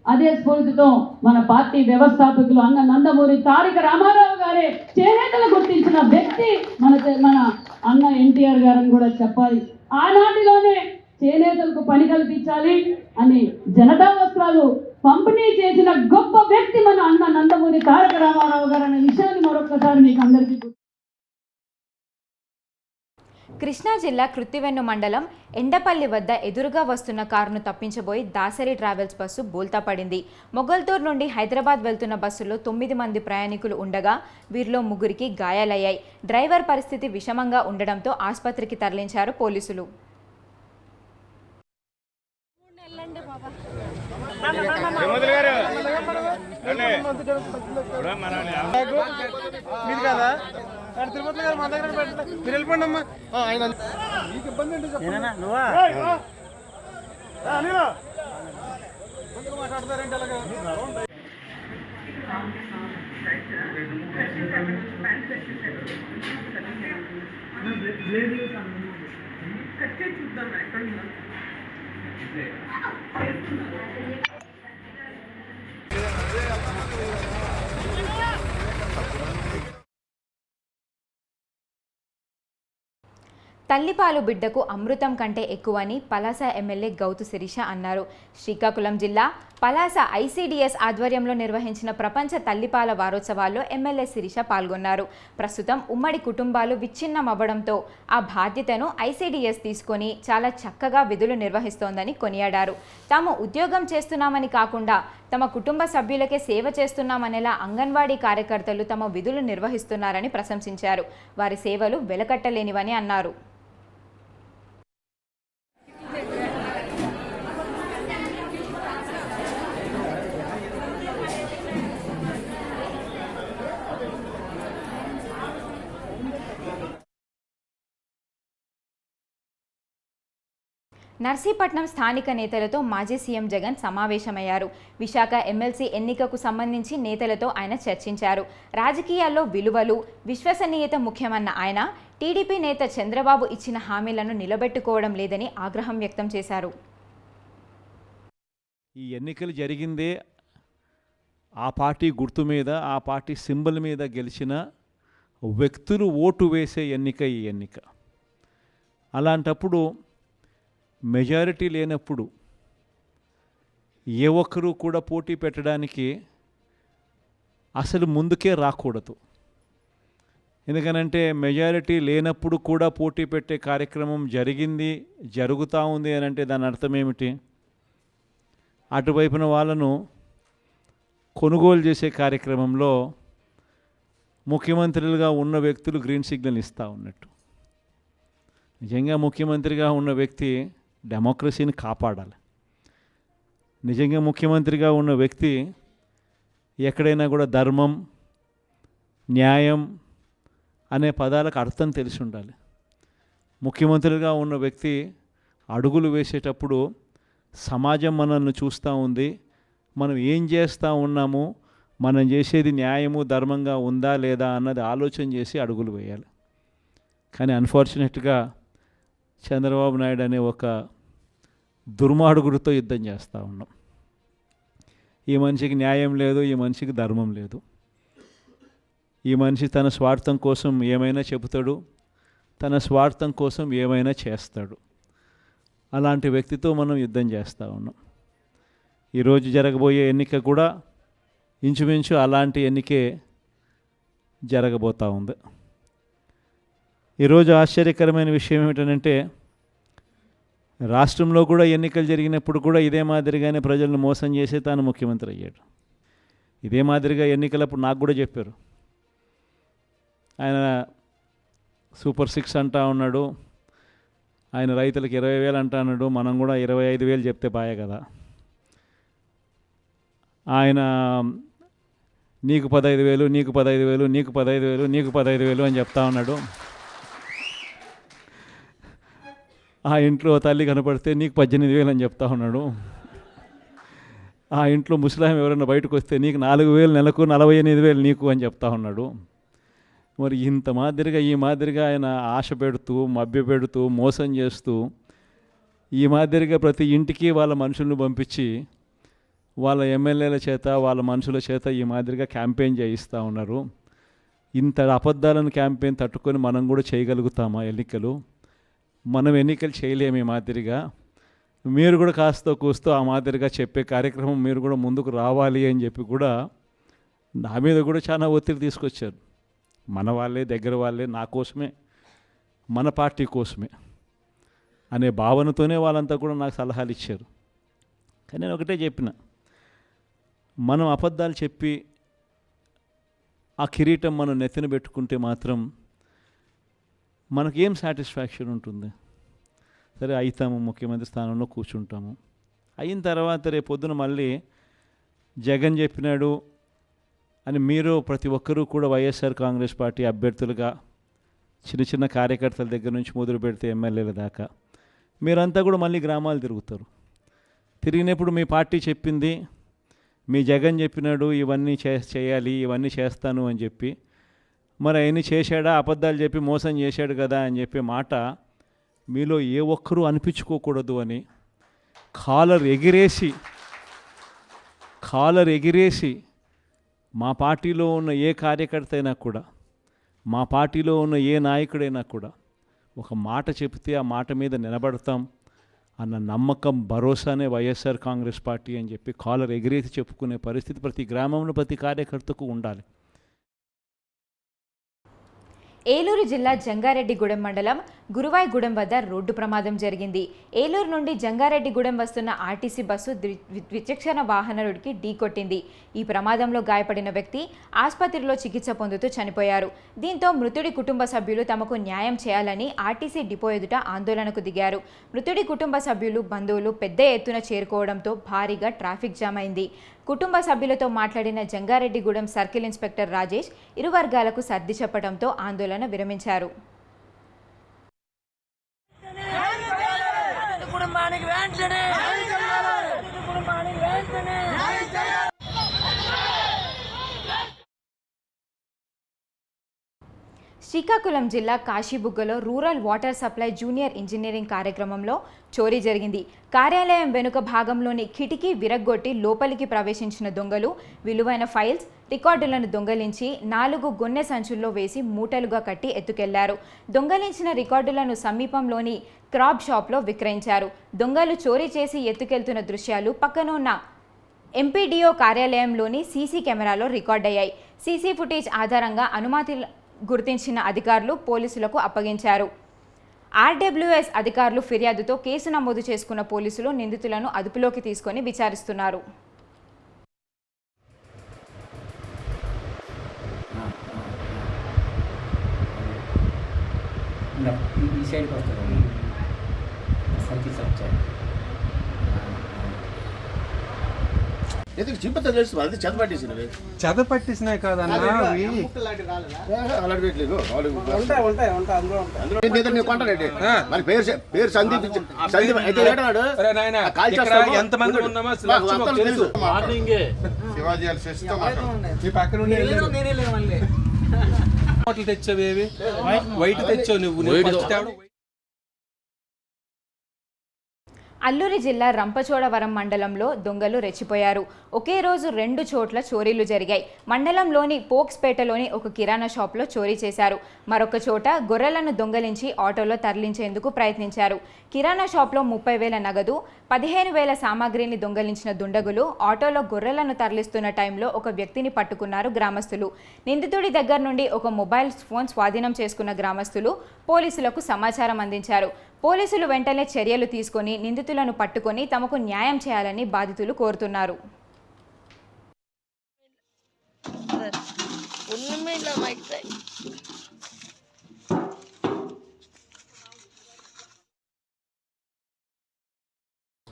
అదే స్ఫూర్తితో మన పార్టీ వ్యవస్థాపకులు అన్న నందమూరి తారక రామారావు గారే చేనేతలు గుర్తించిన వ్యక్తి మన అన్న ఎన్టీఆర్ గారని కూడా చెప్పాలి. ఆనాటిలోనే చేనేతలకు పని కల్పించాలి అని జనతా వస్త్రాలు పంపిణీ చేసిన గొప్ప వ్యక్తి మన అన్న నందమూరి తారక రామారావు గారు అనే విషయాన్ని మరొకసారి మీకు అందరికీ. కృష్ణా జిల్లా కృత్తివెన్ను మండలం ఎండపల్లి వద్ద ఎదురుగా వస్తున్న కారును తప్పించబోయి దాసరి ట్రావెల్స్ బస్సు బోల్తా పడింది. మొగల్తూర్ నుండి హైదరాబాద్ వెళ్తున్న బస్సులో 9 మంది ప్రయాణికులు ఉండగా వీరిలో 3కి గాయాలయ్యాయి. డ్రైవర్ పరిస్థితి విషమంగా ఉండడంతో ఆసుపత్రికి తరలించారు పోలీసులు. తిరుపతి గారు మన దగ్గర పెట్టండి, మీరు వెళ్ళిపోండి అమ్మా. ఆయన మీకు ఇబ్బంది అంటే మాట్లాడతారంటే అలాగా చూద్దాం ఎక్కడ తల్లిపాలు బిడ్డకు అమృతం కంటే ఎక్కువని పలాస ఎమ్మెల్యే గౌతు శిరీష అన్నారు. శ్రీకాకుళం జిల్లా పలాస ఐసీడీఎస్ ఆధ్వర్యంలో నిర్వహించిన ప్రపంచ తల్లిపాల వారోత్సవాల్లో ఎమ్మెల్యే శిరీష పాల్గొన్నారు. ప్రస్తుతం ఉమ్మడి కుటుంబాలు విచ్ఛిన్నమవ్వడంతో ఆ బాధ్యతను ఐసీడీఎస్ తీసుకొని చాలా చక్కగా విధులు నిర్వహిస్తోందని కొనియాడారు. తాము ఉద్యోగం చేస్తున్నామని కాకుండా తమ కుటుంబ సభ్యులకే సేవ చేస్తున్నామనేలా అంగన్వాడీ కార్యకర్తలు తమ విధులు నిర్వహిస్తున్నారని ప్రశంసించారు. వారి సేవలు వెలకట్టలేనివని అన్నారు. నర్సీపట్నం స్థానిక నేతలతో మాజీ సీఎం జగన్ సమావేశమయ్యారు. విశాఖ ఎమ్మెల్సీ ఎన్నికకు సంబంధించి నేతలతో ఆయన చర్చించారు. రాజకీయాల్లో విలువలు, విశ్వసనీయత ముఖ్యమన్న ఆయన టీడీపీ నేత చంద్రబాబు ఇచ్చిన హామీలను నిలబెట్టుకోవడం లేదని ఆగ్రహం వ్యక్తం చేశారు. ఈ ఎన్నికలు జరిగిందే ఆ పార్టీ గుర్తు మీద, ఆ పార్టీ సింబల్ మీద గెలిచిన వ్యక్తులు ఓటు వేసే ఎన్నిక ఈ ఎన్నిక. అలాంటప్పుడు మెజారిటీ లేనప్పుడు ఏ ఒక్కరూ కూడా పోటీ పెట్టడానికి అసలు ముందుకే రాకూడదు. ఎందుకనంటే మెజారిటీ లేనప్పుడు కూడా పోటీ పెట్టే కార్యక్రమం జరుగుతూ ఉంది అని అంటే దాని అర్థం ఏమిటి? అటువైపున వాళ్ళను కొనుగోలు చేసే కార్యక్రమంలో ముఖ్యమంత్రులుగా ఉన్న వ్యక్తులు గ్రీన్ సిగ్నల్ ఇస్తూ ఉన్నట్టు. నిజంగా ముఖ్యమంత్రిగా ఉన్న వ్యక్తి డెమోక్రసీని కాపాడాలి. నిజంగా ముఖ్యమంత్రిగా ఉన్న వ్యక్తి ఎక్కడైనా కూడా ధర్మం, న్యాయం అనే పదాలకు అర్థం తెలిసి ఉండాలి. ముఖ్యమంత్రిగా ఉన్న వ్యక్తి అడుగులు వేసేటప్పుడు సమాజం మనల్ని చూస్తూ ఉంది, మనం ఏం చేస్తూ ఉన్నాము, మనం చేసేది న్యాయము ధర్మంగా ఉందా లేదా అన్నది ఆలోచన చేసి అడుగులు వేయాలి. కానీ అన్ఫార్చునేట్గా చంద్రబాబు నాయుడు అనే ఒక దుర్మార్గుడితో యుద్ధం చేస్తూ ఉన్నాం. ఈ మనిషికి న్యాయం లేదు, ఈ మనిషికి ధర్మం లేదు. ఈ మనిషి తన స్వార్థం కోసం ఏమైనా చెబుతాడు, తన స్వార్థం కోసం ఏమైనా చేస్తాడు. అలాంటి వ్యక్తితో మనం యుద్ధం చేస్తూ ఉన్నాం. ఈరోజు జరగబోయే ఎన్నిక కూడా ఇంచుమించు అలాంటి ఎన్నికే జరగబోతూ ఉంది. ఈరోజు ఆశ్చర్యకరమైన విషయం ఏమిటంటే, రాష్ట్రంలో కూడా ఎన్నికలు జరిగినప్పుడు కూడా ఇదే మాదిరిగానే ప్రజలను మోసం చేసి తాను ముఖ్యమంత్రి అయ్యాడు. ఇదే మాదిరిగా ఎన్నికలప్పుడు నాకు కూడా చెప్పారు. ఆయన సూపర్ 6 అంటా ఉన్నాడు, ఆయన రైతులకు 20,000 అంటా అన్నాడు, మనం కూడా 25,000 చెప్తే బాయే కదా. ఆయన నీకు 15,000, నీకు 15,000, నీకు 15,000, నీకు 15,000 అని చెప్తా ఉన్నాడు. ఆ ఇంట్లో తల్లి కనపడితే నీకు 18,000 అని చెప్తా ఉన్నాడు. ఆ ఇంట్లో ముసలాం ఎవరైనా బయటకు వస్తే నీకు 4,000 నెలకు 48,000 నీకు అని చెప్తా ఉన్నాడు. మరి ఇంత మాదిరిగా ఈ మాదిరిగా ఆయన ఆశ పెడుతూ, మభ్య పెడుతూ, మోసం చేస్తూ, ఈ మాదిరిగా ప్రతి ఇంటికి వాళ్ళ మనుషులను పంపించి వాళ్ళ ఎమ్మెల్యేల చేత, వాళ్ళ మనుషుల చేత ఈ మాదిరిగా క్యాంపెయిన్ చేయిస్తూ ఉన్నారు. ఇంత అబద్ధాలను క్యాంపెయిన్ తట్టుకొని మనం కూడా చేయగలుగుతామా ఎన్నికలు? మనం ఎన్నికలు చేయలేము ఈ మాదిరిగా. మీరు కూడా కాస్త కూస్తూ ఆ మాదిరిగా చెప్పే కార్యక్రమం మీరు కూడా ముందుకు రావాలి అని చెప్పి కూడా నా మీద కూడా చాలా ఒత్తిడి తీసుకొచ్చారు. మన వాళ్ళే, దగ్గర వాళ్ళే, నా కోసమే, మన పార్టీ కోసమే అనే భావనతోనే వాళ్ళంతా కూడా నాకు సలహాలు ఇచ్చారు. కానీ నేను ఒకటే చెప్పిన, మనం అబద్ధాలు చెప్పి ఆ కిరీటం మనం నెత్తిన పెట్టుకుంటే మాత్రం మనకేం సాటిస్ఫాక్షన్ ఉంటుంది? సరే అవుతాము, ముఖ్యమంత్రి స్థానంలో కూర్చుంటాము. అయిన తర్వాత రేపు పొద్దున మళ్ళీ జగన్ చెప్పినాడు అని మీరు ప్రతి ఒక్కరూ కూడా వైఎస్ఆర్ కాంగ్రెస్ పార్టీ అభ్యర్థులుగా చిన్న చిన్న కార్యకర్తల దగ్గర నుంచి మొదలు పెడితే ఎమ్మెల్యేల దాకా మీరంతా కూడా మళ్ళీ గ్రామాలు తిరుగుతారు. తిరిగినప్పుడు మీ పార్టీ చెప్పింది, మీ జగన్ చెప్పినాడు ఇవన్నీ చేయాలి, ఇవన్నీ చేస్తాను అని చెప్పి, మరి అవన్నీ చేశాడా, అబద్ధాలు చెప్పి మోసం చేశాడు కదా అని చెప్పే మాట మీలో ఏ ఒక్కరూ అనిపించుకోకూడదు అని కాలర్ ఎగిరేసి మా పార్టీలో ఉన్న ఏ కార్యకర్త అయినా కూడా, మా పార్టీలో ఉన్న ఏ నాయకుడైనా కూడా ఒక మాట చెప్తే ఆ మాట మీద నిలబడతాం అన్న నమ్మకం, భరోసానే వైఎస్ఆర్ కాంగ్రెస్ పార్టీ అని చెప్పి కాలర్ ఎగిరేసి చెప్పుకునే పరిస్థితి ప్రతి గ్రామంలో ప్రతి కార్యకర్తకు ఉండాలి. ఏలూరు జిల్లా జంగారెడ్డిగూడెం మండలం గురువాయిగూడెం వద్ద రోడ్డు ప్రమాదం జరిగింది. ఏలూరు నుండి జంగారెడ్డిగూడెం వస్తున్న ఆర్టీసీ బస్సు ద్విచక్ర వాహనుడికి ఢీకొట్టింది. ఈ ప్రమాదంలో గాయపడిన వ్యక్తి ఆసుపత్రిలో చికిత్స పొందుతూ చనిపోయారు. దీంతో మృతుడి కుటుంబ సభ్యులు తమకు న్యాయం చేయాలని ఆర్టీసీ డిపో ఎదుట ఆందోళనకు దిగారు. మృతుడి కుటుంబ సభ్యులు, బంధువులు పెద్ద ఎత్తున చేరుకోవడంతో భారీగా ట్రాఫిక్ జామ్ అయింది. కుటుంబ సభ్యులతో మాట్లాడిన జంగారెడ్డిగూడెం సర్కిల్ ఇన్స్పెక్టర్ రాజేష్ ఇరు వర్గాలకు సర్ది చెప్పడంతో ఆందోళన విరమించారు. శ్రీకాకుళం జిల్లా కాశీబుగ్గలో rural water supply junior engineering కార్యక్రమంలో చోరీ జరిగింది. కార్యాలయం వెనుక భాగంలోని కిటికీ విరగ్గొట్టి లోపలికి ప్రవేశించిన దొంగలు విలువైన ఫైల్స్, రికార్డులను దొంగలించి 4 గొన్నె సంచుల్లో వేసి మూటలుగా కట్టి ఎత్తుకెళ్లారు. దొంగలించిన రికార్డులను సమీపంలోని క్రాప్ షాప్లో విక్రయించారు. దొంగలు చోరీ చేసి ఎత్తుకెళ్తున్న దృశ్యాలు పక్కనున్న ఎంపీడీఓ కార్యాలయంలోని సీసీ కెమెరాలో రికార్డయ్యాయి. సీసీ ఫుటేజ్ ఆధారంగా అనుమతి గుర్తించిన అధికారులు పోలీసులకు అప్పగించారు. ఆర్డబ్ల్యూఎస్ అధికారులు ఫిర్యాదుతో కేసు నమోదు చేసుకున్న పోలీసులు నిందితులను అదుపులోకి తీసుకొని విచారిస్తున్నారు. ఈ సైడ్కి వస్తుంది సర్కిల్ సబ్జెక్ట్ ఎందుకు చింపత తెలుసు అది చెత్త పట్టేసినవి చెద పట్టేసినాయి కాదన్నా అవి అలాంటి పెట్టలేదు అందులో నేను కొంటానండి మన పేరు సందీప్ అయితే ఏడన్నాడు ఎంతమంది ఉన్నామా తెలుసు శివాజీ మీ పక్కన హోటల్ తెచ్చావేవి వైట్ తెచ్చావు నువ్వు అల్లూరి జిల్లా రంపచోడవరం మండలంలో దొంగలు రెచ్చిపోయారు. ఒకే రోజు 2 చోట్ల చోరీలు జరిగాయి. మండలంలోని పోక్స్పేటలోని ఒక కిరాణా షాప్లో చోరీ చేశారు. మరొక చోట గొర్రెలను దొంగలించి ఆటోలో తరలించేందుకు ప్రయత్నించారు. కిరాణా షాప్లో 30,000 నగదు, 15,000 సామాగ్రిని దొంగలించిన దుండగులు ఆటోలో గొర్రెలను తరలిస్తున్న టైంలో ఒక వ్యక్తిని పట్టుకున్నారు గ్రామస్తులు. నిందితుడి దగ్గర నుండి ఒక మొబైల్ ఫోన్ స్వాధీనం చేసుకున్న గ్రామస్తులు పోలీసులకు సమాచారం అందించారు. పోలీసులు వెంటనే చర్యలు తీసుకొని నిందితులను పట్టుకొని తమకు న్యాయం చేయాలని బాధితులు కోరుతున్నారు.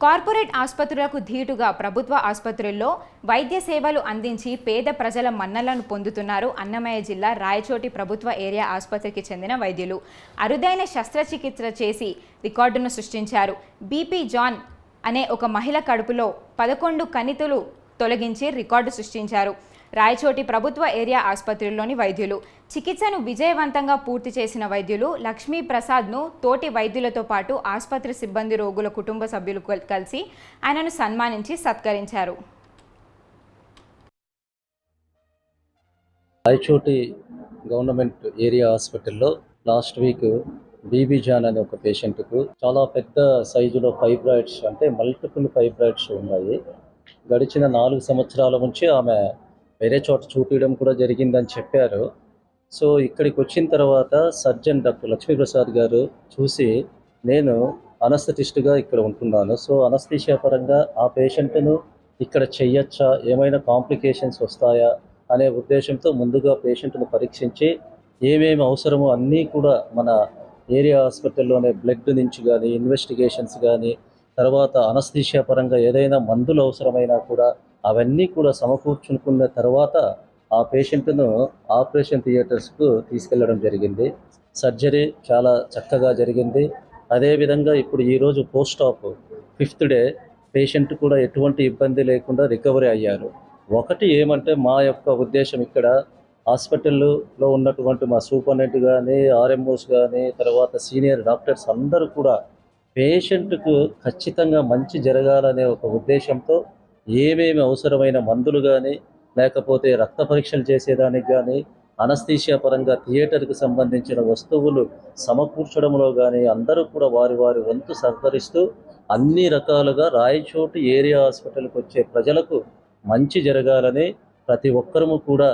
కార్పొరేట్ ఆసుపత్రులకు ధీటుగా ప్రభుత్వ ఆసుపత్రుల్లో వైద్య సేవలు అందించి పేద ప్రజల మన్నలను పొందుతున్నారు అన్నమయ్య జిల్లా రాయచోటి ప్రభుత్వ ఏరియా ఆసుపత్రికి చెందిన వైద్యులు. అరుదైన శస్త్రచికిత్స చేసి రికార్డును సృష్టించారు. బీపీ జాన్ అనే ఒక మహిళ కడుపులో 11 కణితులు తొలగించి రికార్డు సృష్టించారు. రాయచోటి ప్రభుత్వ ఏరియా ఆసుపత్రిలోని వైద్యులు. చికిత్సను విజయవంతంగా పూర్తి చేసిన వైద్యులు లక్ష్మీప్రసాద్ను తోటి వైద్యులతో పాటు ఆసుపత్రి సిబ్బంది, రోగుల కుటుంబ సభ్యులు కలిసి ఆయనను సన్మానించి సత్కరించారు. రాయచోటి గవర్నమెంట్ ఏరియా హాస్పిటల్లో లాస్ట్ వీక్ బీబీ జాన్ అనే ఒక పేషెంట్కు చాలా పెద్ద సైజులో ఫైబ్రాయిడ్స్ అంటే మల్టిపుల్ ఫైబ్రాయిడ్స్ ఉన్నాయి. గడిచిన 4 సంవత్సరాల నుంచి ఆమె వేరే చోట చూపించడం కూడా జరిగిందని చెప్పారు. సో ఇక్కడికి వచ్చిన తర్వాత సర్జన్ డాక్టర్ లక్ష్మీప్రసాద్ గారు చూసి, నేను అనస్థెటిస్ట్గా ఇక్కడ ఉంటున్నాను, సో అనస్థీషియా పరంగా ఆ పేషెంట్ను ఇక్కడ చెయ్యొచ్చా, ఏమైనా కాంప్లికేషన్స్ వస్తాయా అనే ఉద్దేశంతో ముందుగా పేషెంట్ను పరీక్షించి ఏమేమి అవసరమో అన్నీ కూడా మన ఏరియా హాస్పిటల్లోనే బ్లడ్ నుంచి కానీ ఇన్వెస్టిగేషన్స్ కానీ తర్వాత అనస్థీషియా పరంగా ఏదైనా మందులు అవసరమైనా కూడా అవన్నీ కూడా సమకూర్చుకున్న తర్వాత ఆ పేషెంట్ను ఆపరేషన్ థియేటర్స్కు తీసుకెళ్లడం జరిగింది. సర్జరీ చాలా చక్కగా జరిగింది. అదేవిధంగా ఇప్పుడు ఈరోజు post of 5th day patient కూడా ఎటువంటి ఇబ్బంది లేకుండా రికవరీ అయ్యారు. ఒకటి ఏమంటే మా యొక్క ఉద్దేశం ఇక్కడ హాస్పిటల్లో ఉన్నటువంటి మా సూపరింటెండెంట్ కానీ ఆర్ఎంఓస్ కానీ తర్వాత సీనియర్ డాక్టర్స్ అందరూ కూడా పేషెంట్కు ఖచ్చితంగా మంచి జరగాలనే ఒక ఉద్దేశంతో ఏమేమి అవసరమైన మందులు కానీ లేకపోతే రక్త పరీక్షలు చేసేదానికి కానీ అనస్థీషియా పరంగా థియేటర్కి సంబంధించిన వస్తువులు సమకూర్చడంలో కానీ అందరూ కూడా వారి వారి వంతు సహకరిస్తూ అన్ని రకాలుగా రాయచోటి ఏరియా హాస్పిటల్కి వచ్చే ప్రజలకు మంచి జరగాలని ప్రతి ఒక్కరము కూడా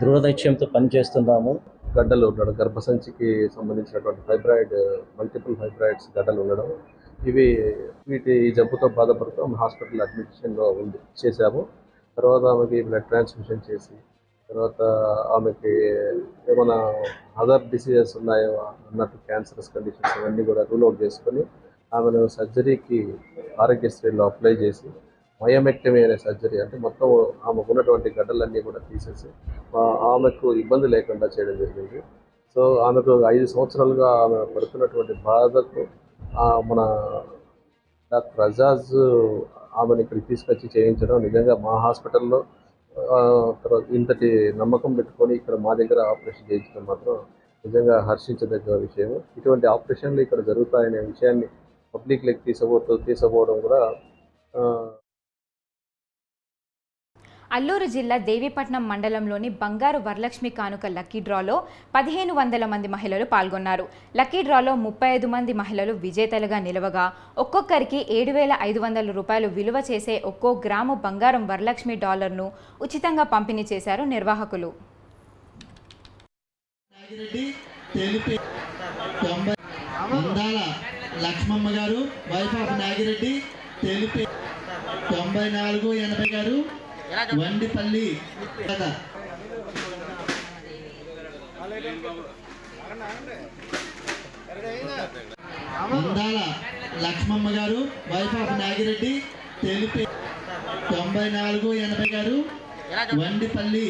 దృఢ నిశ్చయంతో పనిచేస్తున్నాము. గడ్డలు ఉండడం, గర్భసంచికి సంబంధించినటువంటి మల్టిపుల్ ఫైబ్రాయిడ్స్ గడ్డలు ఉండడం, వీటి జబ్బుతో బాధపడుతూ హాస్పిటల్ అడ్మిషన్లో చేశాము. తర్వాత ఆమెకి బ్లడ్ ట్రాన్స్ఫ్యూషన్ చేసి తర్వాత ఆమెకి ఏమైనా అదర్ డిసీజెస్ ఉన్నాయో అన్నట్టు క్యాన్సరస్ కండిషన్స్ అవన్నీ కూడా రూల్ అవుట్ చేసుకొని ఆమెను సర్జరీకి ఆరోగ్యశ్రీలో అప్లై చేసి మయోమెక్టమీ అనే సర్జరీ అంటే మొత్తం ఆమెకు ఉన్నటువంటి గడ్డలన్నీ కూడా తీసేసి ఆమెకు ఇబ్బంది లేకుండా చేయడం జరిగింది. సో ఆమెకు 5 సంవత్సరాలుగా ఆమె పడుతున్నటువంటి బాధకు మన డాక్టర్ అజాజ్ ఆమెను ఇక్కడికి తీసుకొచ్చి చేయించడం నిజంగా మా హాస్పిటల్లో ఇంతటి నమ్మకం పెట్టుకొని ఇక్కడ మా దగ్గర ఆపరేషన్ చేయించడం మాత్రం నిజంగా హర్షించదగ్గ విషయం. ఇటువంటి ఆపరేషన్లు ఇక్కడ జరుగుతాయనే విషయాన్ని పబ్లిక్లోకి తీసుకుపోవడం కూడా. అల్లూరు జిల్లా దేవీపట్నం మండలంలోని బంగారు వరలక్ష్మి కానుక లక్కీ డ్రాలో 1500 మంది మహిళలు పాల్గొన్నారు. లక్కీ డ్రాలో 35 మంది మహిళలు విజేతలుగా నిలవగా ఒక్కొక్కరికి 7,500 రూపాయలు విలువ చేసే ఒక్కో గ్రాము బంగారం వరలక్ష్మి డాలర్ను ఉచితంగా పంపిణీ చేశారు నిర్వాహకులు. లక్ష్మమ్మ గారు వైఫ్ ఆఫ్ నాగిరెడ్డి తెలిపి 9480 గారు వండిపల్లి అందాల లక్ష్మమ్మ గారు వైఫ్ ఆఫ్ నాగిరెడ్డి తెలిపి 9480 గారు వండిపల్లి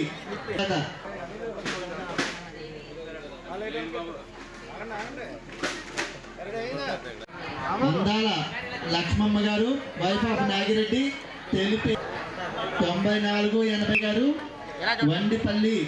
అందాల లక్ష్మమ్మ గారు వైఫ్ ఆఫ్ నాగిరెడ్డి తెలిపి 9480 గారు వండిపల్లి.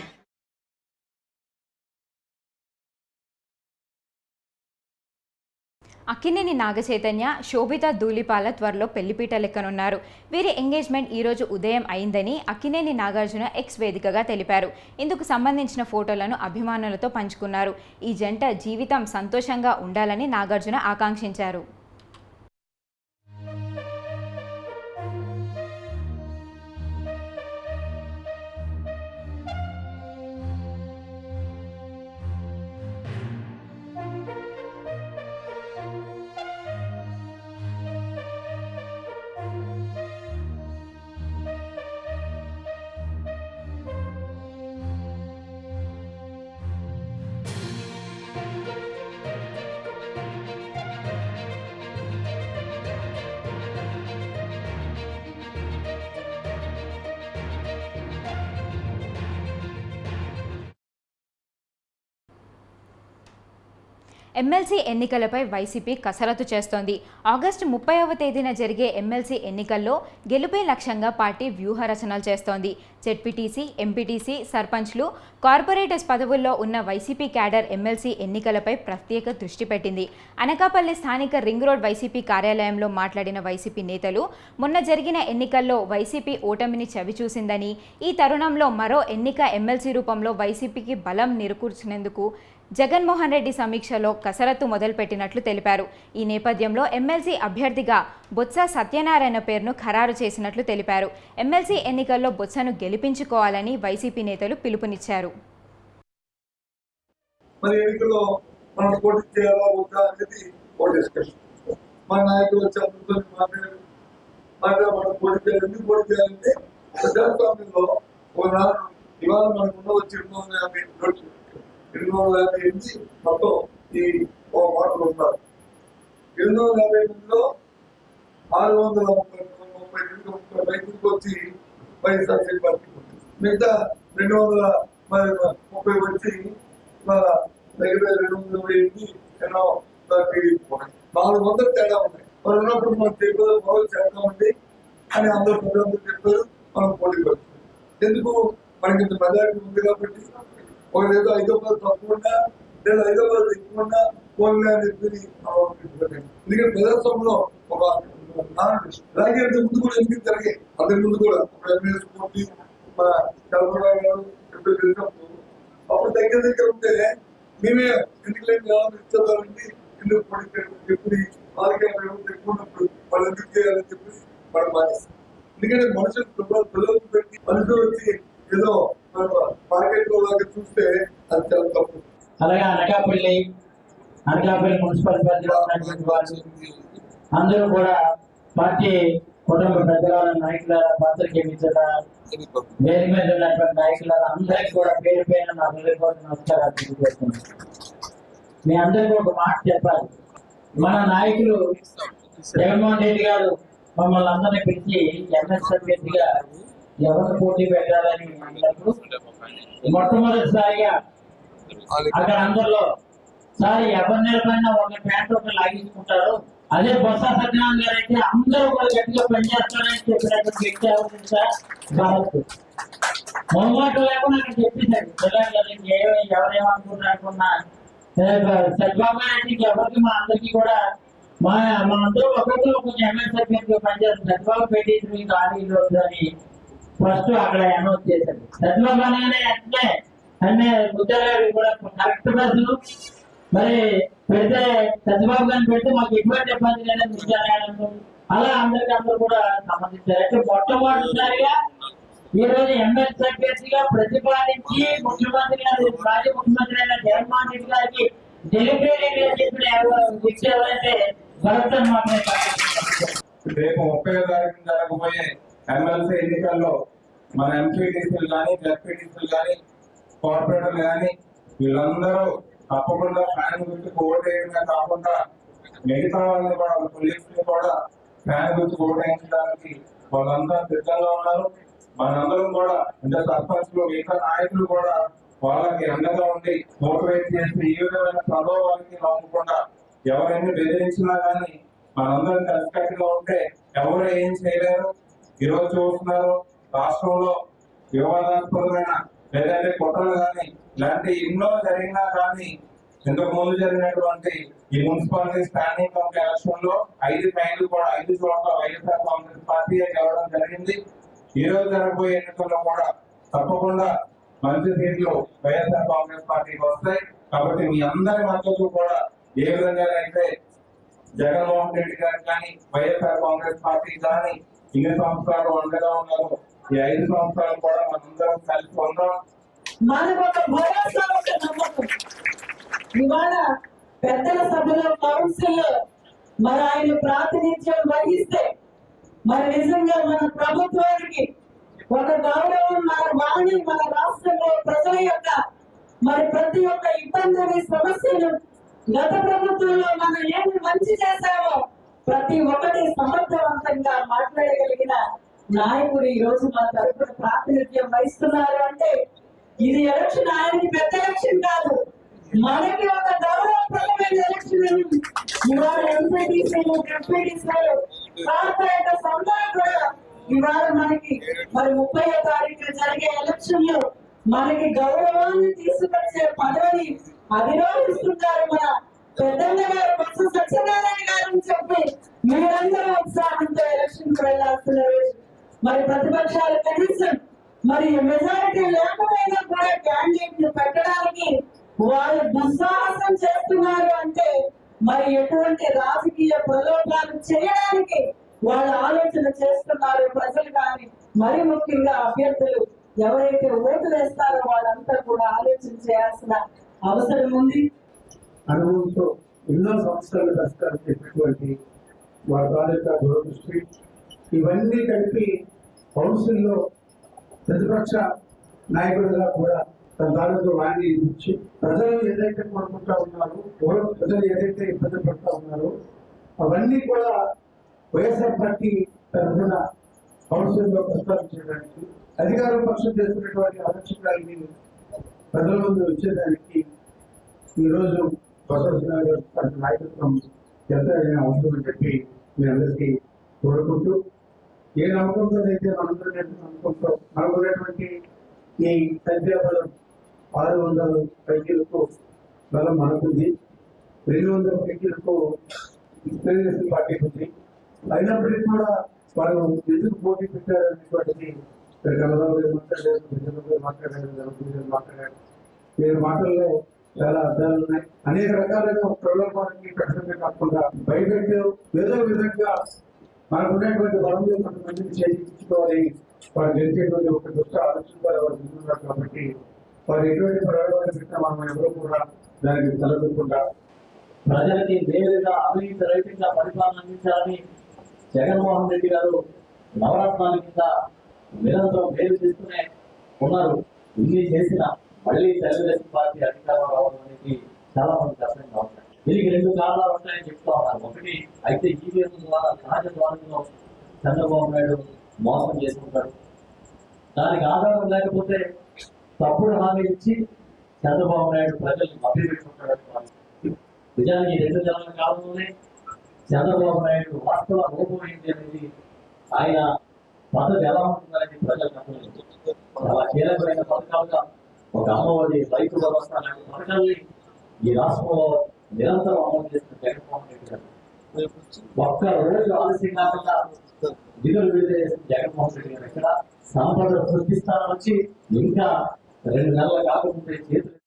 అక్కినేని నాగచైతన్య, శోభిత ధూళిపాల త్వరలో పెళ్లిపీట లెక్కనున్నారు. వీరి ఎంగేజ్మెంట్ ఈరోజు ఉదయం అయిందని అక్కినేని నాగార్జున ఎక్స్ వేదికగా తెలిపారు. ఇందుకు సంబంధించిన ఫోటోలను అభిమానులతో పంచుకున్నారు. ఈ జంట జీవితం సంతోషంగా ఉండాలని నాగార్జున ఆకాంక్షించారు. ఎమ్మెల్సీ ఎన్నికలపై వైసీపీ కసరత్తు చేస్తోంది. ఆగస్టు 30వ తేదీన జరిగే ఎమ్మెల్సీ ఎన్నికల్లో గెలుపే లక్ష్యంగా పార్టీ వ్యూహరచనలు చేస్తోంది. జెడ్పీటీసీ, ఎంపీటీసీ, సర్పంచ్లు, కార్పొరేటర్స్ పదవుల్లో ఉన్న వైసీపీ క్యాడర్ ఎమ్మెల్సీ ఎన్నికలపై ప్రత్యేక దృష్టి పెట్టింది. అనకాపల్లి స్థానిక రింగ్ రోడ్ వైసీపీ కార్యాలయంలో మాట్లాడిన వైసీపీ నేతలు మొన్న జరిగిన ఎన్నికల్లో వైసీపీ ఓటమిని చవిచూసిందని, ఈ తరుణంలో మరో ఎన్నిక ఎమ్మెల్సీ రూపంలో వైసీపీకి బలం నిరుకూర్చినందుకు జగన్మోహన్ రెడ్డి సమీక్షలో కసరత్తు మొదలుపెట్టినట్లు తెలిపారు. ఈ నేపథ్యంలో ఎమ్మెల్సీ అభ్యర్థిగా బొత్స సత్యనారాయణ పేరును ఖరారు చేసినట్లు తెలిపారు. ఎమ్మెల్సీ ఎన్నికల్లో బొత్సను గెలిపించుకోవాలని వైసీపీ నేతలు పిలుపునిచ్చారు. మొత్తం ఈ మాటలు ఉన్నారు. 250 630 రైతులకు వచ్చి వైఎస్ఆర్సీ పార్టీ మిగతా 230 వచ్చి దగ్గర 220 ఎన్నో 400 తేడా ఉన్నాయి. మరి ఉన్నప్పుడు మనం చెప్పేది బాగా చేద్దామండి అని అందరూ ప్రజలందరూ చెప్పారు. మనం పోటీ పడుతుంది. ఎందుకు మనకి ఇంత మెజారిటీ ఉంది కాబట్టి ఒకరేదో 500 తక్కువన్నా లేదా 500 ఎక్కువన్నా పోలే అని చెప్పి ఎందుకంటే ప్రజాస్వామ్యంలో ఒక అలాగే ముందు కూడా ఎందుకు జరిగాయి. అంతకు ముందు కూడా ఎమ్మెల్యేస్ పోటీ మన చంద్రబాబు గారు ఎప్పుడు తెలిసినప్పుడు అప్పుడు దగ్గర ఉంటే మేమే ఎన్నికలేని కావాలని ఇచ్చేదారండి ఎందుకు పోటీ చెప్పి వాళ్ళకి ఎక్కువ ఉన్నప్పుడు వాళ్ళు ఎందుకు చేయాలని చెప్పి మనం మానేస్తాం. ఎందుకంటే మనుషులు పిల్లలకు పెట్టి మనుషులు వచ్చి ఏదో మార్కెట్ లో లాగా చూస్తే అది చాలా తప్పు. అలాగే అనకాపల్లి మున్సిపల్ పరిధిలో ఉన్నటువంటి వారు అందరూ కూడా పార్టీ కుటుంబ పెద్దల నాయకుల పత్రిక వేరు మీద ఉన్నటువంటి నాయకుల అందరికీ కూడా పేరు పైన నా హృదయపూర్వక నమస్కారాలు తెలియజేస్తున్నాను. మీ అందరికీ ఒక మాట చెప్పాలి. మన నాయకులు జగన్మోహన్ రెడ్డి గారు మమ్మల్ని అందరినీ పిలిచి ఎమ్మెల్సీ అభ్యర్థిగా ఎవరిని పోటీ పెట్టాలని అన్నప్పుడు మొట్టమొదటిసారిగా అక్కడ అందరిలో సార్ ఎవరి నిలబడినా ఒక ప్యాంట్ ఒక లాగించుకుంటారు, అదే బొత్స సత్యనారాయణ గారు అయితే అందరూ కూడా గట్టిగా పనిచేస్తారని చెప్పినటువంటి వ్యక్తి ఎవరు సార్ భారత్ మొహమాట లేకుండా నాకు చెప్పేశాడు. ఎవరేమనుకున్నా సత్యబాబు గారు అయితే ఎవరికి మా అందరికీ కూడా మా అందరూ ఒక్కొక్కరు ఒక్కొక్క ఎమ్మెల్సీ అభ్యర్థిగా పనిచేస్తారు. సత్యబాబు పెట్టేసి మీకు ఆడీలు అని ఫస్ట్ అక్కడ అనౌన్స్ చేశాడు. సత్యబాబు అనగానే అంటే అన్నీ ముద్దాలు కూడా కరెక్ట్ బస్సులు మరి పెడితే సత్యబాబు గారిని పెడితే మాకు ఎటువంటి ఇబ్బంది లేదని ముద్దాలు అలా అందరూ కూడా సంబంధించారు. అయితే మొట్టమొదటిసారిగా ఈ రోజు ఎమ్మెల్సీ అభ్యర్థిగా ప్రతిపాదించి ముఖ్యమంత్రి గారు మాజీ ముఖ్యమంత్రి అయిన జగన్మోహన్ రెడ్డి గారికి డెలివరీ చెప్పిన వ్యక్తి ఎవరైతే భరత్ మాత్రమే. రేపు 30వ తారీఖున జరగబోయే ఎమ్మెల్సీ ఎన్నికల్లో మన ఎంపీటీసీలు కానీ జెడ్పీటీసీలు కానీ కార్పొరేటర్లు కానీ వీళ్ళందరూ తప్పకుండా ఫ్యాన్ గుర్తుకు ఓటు వేయడమే కాకుండా మిగతా వాళ్ళని కూడా పోలీసులు కూడా ఫ్యాన్ గుర్తుకు ఓటు వేయించడానికి వాళ్ళంతా సిద్ధంగా ఉన్నారు. మనందరం కూడా అంటే సర్పంచ్లు మిగతా నాయకులు కూడా వాళ్ళకి అండగా ఉండి మోటివేట్ చేసి ఈ విధమైన ప్రభావానికి నమ్మకుండా ఎవరైనా బెదిరించినా కానీ మనందరం కలిసికట్టుగా ఉంటే ఎవరు ఏం చేయలేరు. ఈరోజు చూస్తున్నారు రాష్ట్రంలో వివాదాస్పదమైన లేదంటే కుట్రలు కానీ ఇలాంటి ఎన్నో జరిగినా కానీ ఇంతకు ముందు జరిగినటువంటి ఈ మున్సిపాలిటీ స్టాండింగ్ కమిటీ ఎలక్షన్ లో 5 ఫైనల్ కూడా 5 చోట్ల వైఎస్ఆర్ కాంగ్రెస్ పార్టీ గెలవడం జరిగింది. ఈ రోజు జరగబోయే ఎన్నికల్లో కూడా తప్పకుండా మంచి సీట్లు వైఎస్ఆర్ కాంగ్రెస్ పార్టీకి వస్తాయి. కాబట్టి మీ అందరి మద్దతు కూడా ఏ విధంగా అయితే జగన్మోహన్ రెడ్డి గారు కానీ వైఎస్ఆర్ కాంగ్రెస్ పార్టీ కానీ ఇన్ని సంవత్సరాలు అండగా ఉన్నారు. ఈ 5 సంవత్సరాలు కూడా మనందరం కలిసి ఉన్నాం. మనకు ఒక భరోసా, ఒక నమ్మకం. ఇవాళ పెద్దల సభలో కౌన్సిల్ మరి ఆయన ప్రాతినిధ్యం వహిస్తే మరి నిజంగా మన ప్రభుత్వానికి ఒక గౌరవం, మన వాణి మన రాష్ట్రంలో ప్రజల యొక్క మరి ప్రతి ఒక్క ఇబ్బందిని సమస్యలు గత ప్రభుత్వంలో మనం ఏమి మంచి చేశామో ప్రతి ఒక్కటి సమర్థవంతంగా మాట్లాడగలిగిన నాయకుడు ఈ రోజు మన తరపున ప్రాతినిధ్యం వహిస్తున్నారు అంటే ఇది ఎలక్షన్ ఆయనకి పెద్ద ఎలక్షన్ కాదు, మనకి ఒక గౌరవప్రదమైన ఎలక్షన్. ఇవాళ ఎంపీటీసీలు, డిప్యూటీసీలు, కార్పొరేటర్స్ అందరూ కూడా ఇవాళ మనకి మరి 30వ తారీఖున జరిగే ఎలక్షన్ లో మనకి గౌరవాన్ని తీసుకొచ్చే పదవిని అధిరోహిస్తున్నారు మన పెద్దన్న గారు బొత్స సత్యనారాయణ గారు చెప్పి మీరందరూ ఉత్సాహంతో ఎలక్షన్ కు వెళ్లాల్సిన రోజు. మరి ప్రతిపక్షాలు కనీసం మరి మెజారిటీ లేకపోయినా కూడా క్యాండిడేట్ ను పెట్టడానికి వాళ్ళు దుస్సాహసం చేస్తున్నారు అంటే మరి ఎటువంటి రాజకీయ ప్రలోభాలు చేయడానికి వాళ్ళు ఆలోచన చేస్తున్నారు ప్రజలు కానీ మరి ముఖ్యంగా అభ్యర్థులు ఎవరైతే ఓటు వేస్తారో వాళ్ళంతా కూడా ఆలోచన చేయాల్సిన అవసరం ఉంది. అనుభవంతో ఎన్నో సంవత్సరాలు కష్టాలు చేసినటువంటి వారి తాలూకా దూరదృష్టి ఇవన్నీ కలిపి కౌన్సిల్లో ప్రతిపక్ష నాయకుడిగా కూడా తన తాలూకా వాణి ఇచ్చి ప్రజలు ఏదైతే కోరుకుంటా ఉన్నారో, ప్రజలు ఏదైతే ఇబ్బంది పడుతూ ఉన్నారో అవన్నీ కూడా వైఎస్ఆర్ పార్టీ తరఫున కౌన్సిల్లో ప్రస్తావించడానికి, అధికార పక్షం చేస్తున్నటువంటి ఆలోచనల్ని ప్రజల ముందు వచ్చేదానికి ఈరోజు బసవరాజు నాయకత్వం ఎంతైనా అవసరం అని చెప్పి మీ అందరికీ కోరుకుంటూ, ఏ నమ్మకంతో అయితే మనందరం నమ్మకంతో మనకున్నటువంటి ఈ సంఖ్యాబలం 600 పైకీలకు బలం మనకుంది, 200 పైకీలకు తెలుగుదేశం పార్టీకి ఉంది. అయినప్పటికీ కూడా వాళ్ళు ఎందుకు పోటీ పెట్టారనేటువంటిది చంద్రబాబు గారు మాట్లాడారు. వీరి మాటల్లో చాలా అర్థాలు ఉన్నాయి. అనేక రకాలుగా ప్రలోభానికి పెట్టడమే కాకుండా భయపెట్టే ఏదో విధంగా మనకు ఉన్నటువంటి బలంలో కొంతమందిని చేయించుకోవాలి, వారు గెలిచేటువంటి ఒక దుష్ట ఆలోచన వారు ముందున్నారు. కాబట్టి వారు ఎటువంటి ప్రయోగాలు పెట్టినా మనం ఎవరో కూడా దానికి తలపెట్టకుండా ప్రజలకి నేరుగా అవినీతి రహితంగా పరిపాలన అందించాలని జగన్మోహన్ రెడ్డి గారు నవరత్నాల కింద నిరంతరం మేలు చేస్తూనే ఉన్నారు. ఇన్ని చేసిన మళ్ళీ తెలుగుదేశం పార్టీ అధికారం రావడం అనేది చాలా మంది అర్థంగా ఉంటాయి. దీనికి 2 కారణాలు ఉంటాయని చెప్తా ఉన్నారు. ఒకటి అయితే ఈవీఎం ద్వారా సహజ ద్వారంలో చంద్రబాబు నాయుడు మోసం చేసుకుంటాడు, దానికి ఆధారం లేకపోతే తప్పుడు హామీ ఇచ్చి చంద్రబాబు నాయుడు ప్రజల్ని మభ్యపెట్టుకుంటాడు. నిజానికి 2 నెలల కాలంలోనే చంద్రబాబు నాయుడు వాస్తవ రూపం ఏంటి అనేది, ఆయన పద్ధతి ఎలా ఉంటుందనేది ప్రజలకు అర్థమైంది. చాలా కీలకమైన పథకాలుగా ఒక అమ్మఒడి, రైతు భరోసా లాంటి పథకాల్ని ఈ రాష్ట్రంలో నిరంతరం అమలు చేస్తున్న జగన్మోహన్ రెడ్డి గారు ఒక్క రోజు ఆలస్యం కాకుండా నిధులు విడుదల చేసిన జగన్మోహన్ రెడ్డి గారు ఇక్కడ సంపద సృష్టిస్తానని వచ్చి ఇంకా 2 నెలలు కాకుండా చేతులు.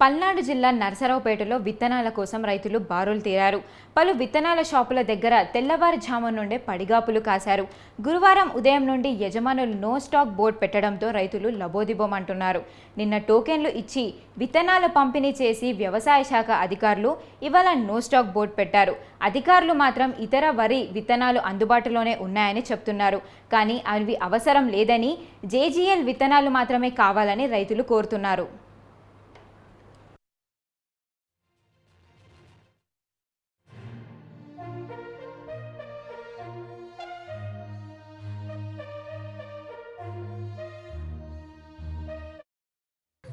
పల్నాడు జిల్లా నరసరావుపేటలో విత్తనాల కోసం రైతులు బారులు తీరారు. పలు విత్తనాల షాపుల దగ్గర తెల్లవారుజాము నుండే పడిగాపులు కాశారు. గురువారం ఉదయం నుండి యజమానులు నో స్టాక్ బోర్డు పెట్టడంతో రైతులు లబోదిబోమంటున్నారు. నిన్న టోకెన్లు ఇచ్చి విత్తనాల పంపిణీ చేసి వ్యవసాయ శాఖ అధికారులు ఇవాళ నో స్టాక్ బోర్డు పెట్టారు. అధికారులు మాత్రం ఇతర వరి విత్తనాలు అందుబాటులోనే ఉన్నాయని చెప్తున్నారు. కానీ అవి అవసరం లేదని, జేజీఎల్ విత్తనాలు మాత్రమే కావాలని రైతులు కోరుతున్నారు.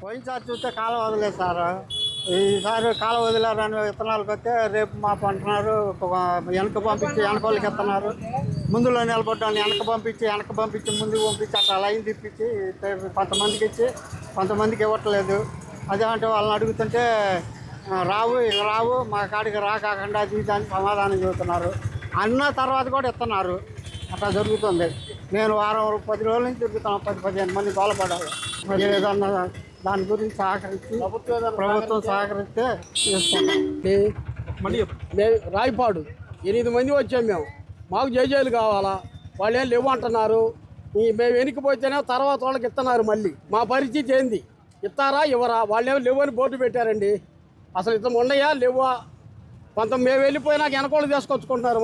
పోయినసారి చూస్తే కాలం వదిలేదు సార్. ఈసారి కాలం వదిలేరని విత్తనాలకు వస్తే రేపు మాకు అంటున్నారు, వెనక పంపించి వెనకోళ్ళకి ఇస్తున్నారు. ముందులో నిలబడ్డాను వెనక పంపించి ముందుకు పంపించి అట్లా లైన్ తిప్పించి కొంతమందికి ఇచ్చి కొంతమందికి ఇవ్వట్లేదు. అదే అంటే వాళ్ళని అడుగుతుంటే రావు మా కాడికి రాకాకుండా అది దాన్ని సమాధానం చెబుతున్నారు. అన్న తర్వాత కూడా ఇస్తున్నారు. అట్లా జరుగుతుంది. నేను వారం 10 రోజుల నుంచి తిరుగుతాను. 10-15 మంది గోలపడాలి. మరి ఏదన్నా దాని గురించి సహకరించి ప్రభుత్వం సహకరిస్తే చేస్తున్నాం. మేము రాయపాడు 8 మంది వచ్చాం. మేము మాకు జైలు కావాలా, వాళ్ళు ఏం లేవు అంటున్నారు. మేము వెనక్కిపోతేనే తర్వాత వాళ్ళకి ఇస్తున్నారు. మళ్ళీ మా పరిస్థితి ఏంది? ఇస్తారా ఇవ్వరా? వాళ్ళేమో లేవు అని బోర్డు పెట్టారండి. అసలు ఇతను ఉన్నాయా లేవా? కొంత మేము వెళ్ళిపోయినాక వెనకోళ్ళు తీసుకొచ్చుకుంటున్నారు.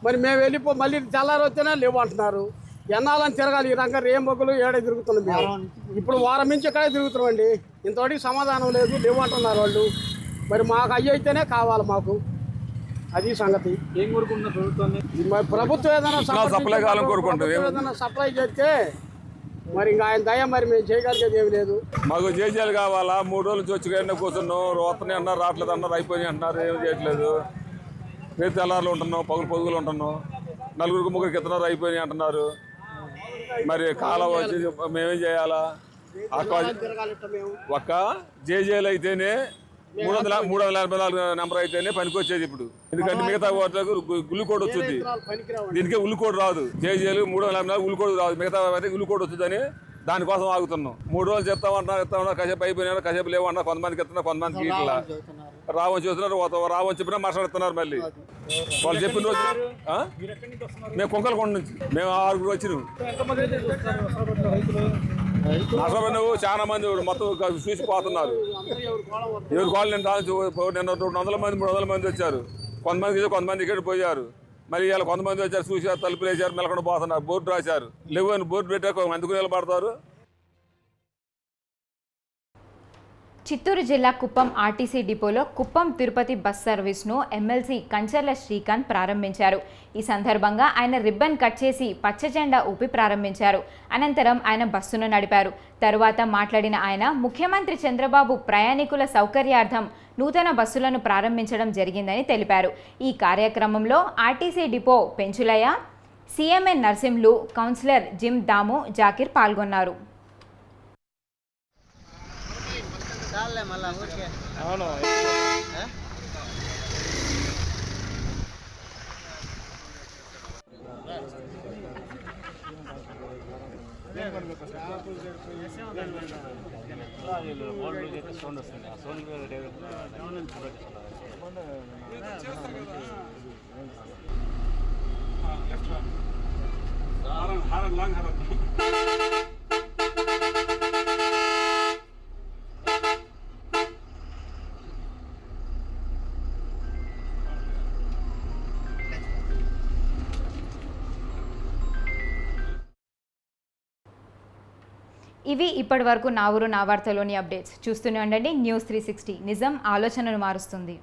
మరి మేము మళ్ళీ తెల్లారి వస్తేనే లేవు అంటున్నారు. ఎన్నాలని తిరగాలి ఈ రంగా రేం బొగ్గులు ఏడే తిరుగుతున్నాం మేము. ఇప్పుడు వారం నుంచి ఇక్కడే తిరుగుతున్నామండి. ఇంతవరకు సమాధానం లేదు, లేవు అంటున్నారు వాళ్ళు. మరి మాకు అయితేనే కావాలి మాకు. అది సంగతి. ఏం కోరుకుంటున్నారు ప్రభుత్వాన్ని? మరి ప్రభుత్వం ఏదైనా సప్లై చేస్తే మరి ఇంకా ఆయన దయ మరి మేము చేయగలిగేది ఏమి లేదు. మాకు జేజేలు కావాలా. 3 రోజుల నుంచి వచ్చి కూర్చున్నాం. వస్తున్నాయి అన్నారు, రావట్లేదు అన్నారు, అయిపోయినాయి అంటున్నారు. ఏం చేయట్లేదు. రేపు తెల్లారులు ఉంటున్నాం, పగులు ఉంటున్నాం. 4-3 ఇస్తున్నారు, అయిపోయినాయి అంటున్నారు. మరి కాలం వచ్చి మేమేం చేయాలా? ఒక్క జేజేలు అయితేనే 384 నెంబర్ అయితేనే పనికొచ్చేది ఇప్పుడు. ఎందుకంటే మిగతా ఓట్లకు ఉల్లికోడ్ వచ్చింది, దీనికే ఉల్లికోడ్ రాదు. జేజేలు 344 ఉల్లికోడ్ రాదు. మిగతా అయితే ఉల్లికోడ్ వచ్చిందని దానికోసం ఆగుతున్నాం. 3 రోజులు చెప్తామన్నా కసేపు అయిపోయినా కసేపు లేవన్నా. కొంతమందికి ఇస్తున్నారు, కొంతమందికి ఇట్లా రావని చూస్తున్నారు. రావని చెప్పినా మాట్లాడుతున్నారు. మళ్ళీ వాళ్ళు చెప్పిన రోజు మేము కుంకలకొండ నుంచి మేము 6 వచ్చినాం. అసలు నువ్వు చాలా మంది మొత్తం చూసిపోతున్నారు. ఎవరు కాళ్ళు నిన్న 200 మంది 300 మంది వచ్చారు. కొంతమంది ఇక్కడ పోయారు. మరి ఇలా కొంతమంది వచ్చారు, చూసారు, తలుపులు వేసారు, మెలకుండా పోతున్నారు. బోర్డు రాశారు, లేవు అని బోర్డు పెట్టాక ఎందుకు నిలబడతారు? చిత్తూరు జిల్లా కుప్పం ఆర్టీసీ డిపోలో కుప్పం తిరుపతి బస్ సర్వీస్ను ఎమ్మెల్సీ కంచర్ల శ్రీకాంత్ ప్రారంభించారు. ఈ సందర్భంగా ఆయన రిబ్బన్ కట్ చేసి పచ్చ జెండా ఊపి ప్రారంభించారు. అనంతరం ఆయన బస్సును నడిపారు. తరువాత మాట్లాడిన ఆయన ముఖ్యమంత్రి చంద్రబాబు ప్రయాణికుల సౌకర్యార్థం నూతన బస్సులను ప్రారంభించడం జరిగిందని తెలిపారు. ఈ కార్యక్రమంలో RTC depot Penchulaiah, CMN Narsimhulu, councillor జిమ్ దాము, జాకిర్ పాల్గొన్నారు. ఇవి ఇప్పటి వరకు నా ఊరు నా వార్తలోని అప్డేట్స్. చూస్తూనే ఉండండి న్యూస్ 360. నిజం ఆలోచనను మారుస్తుంది.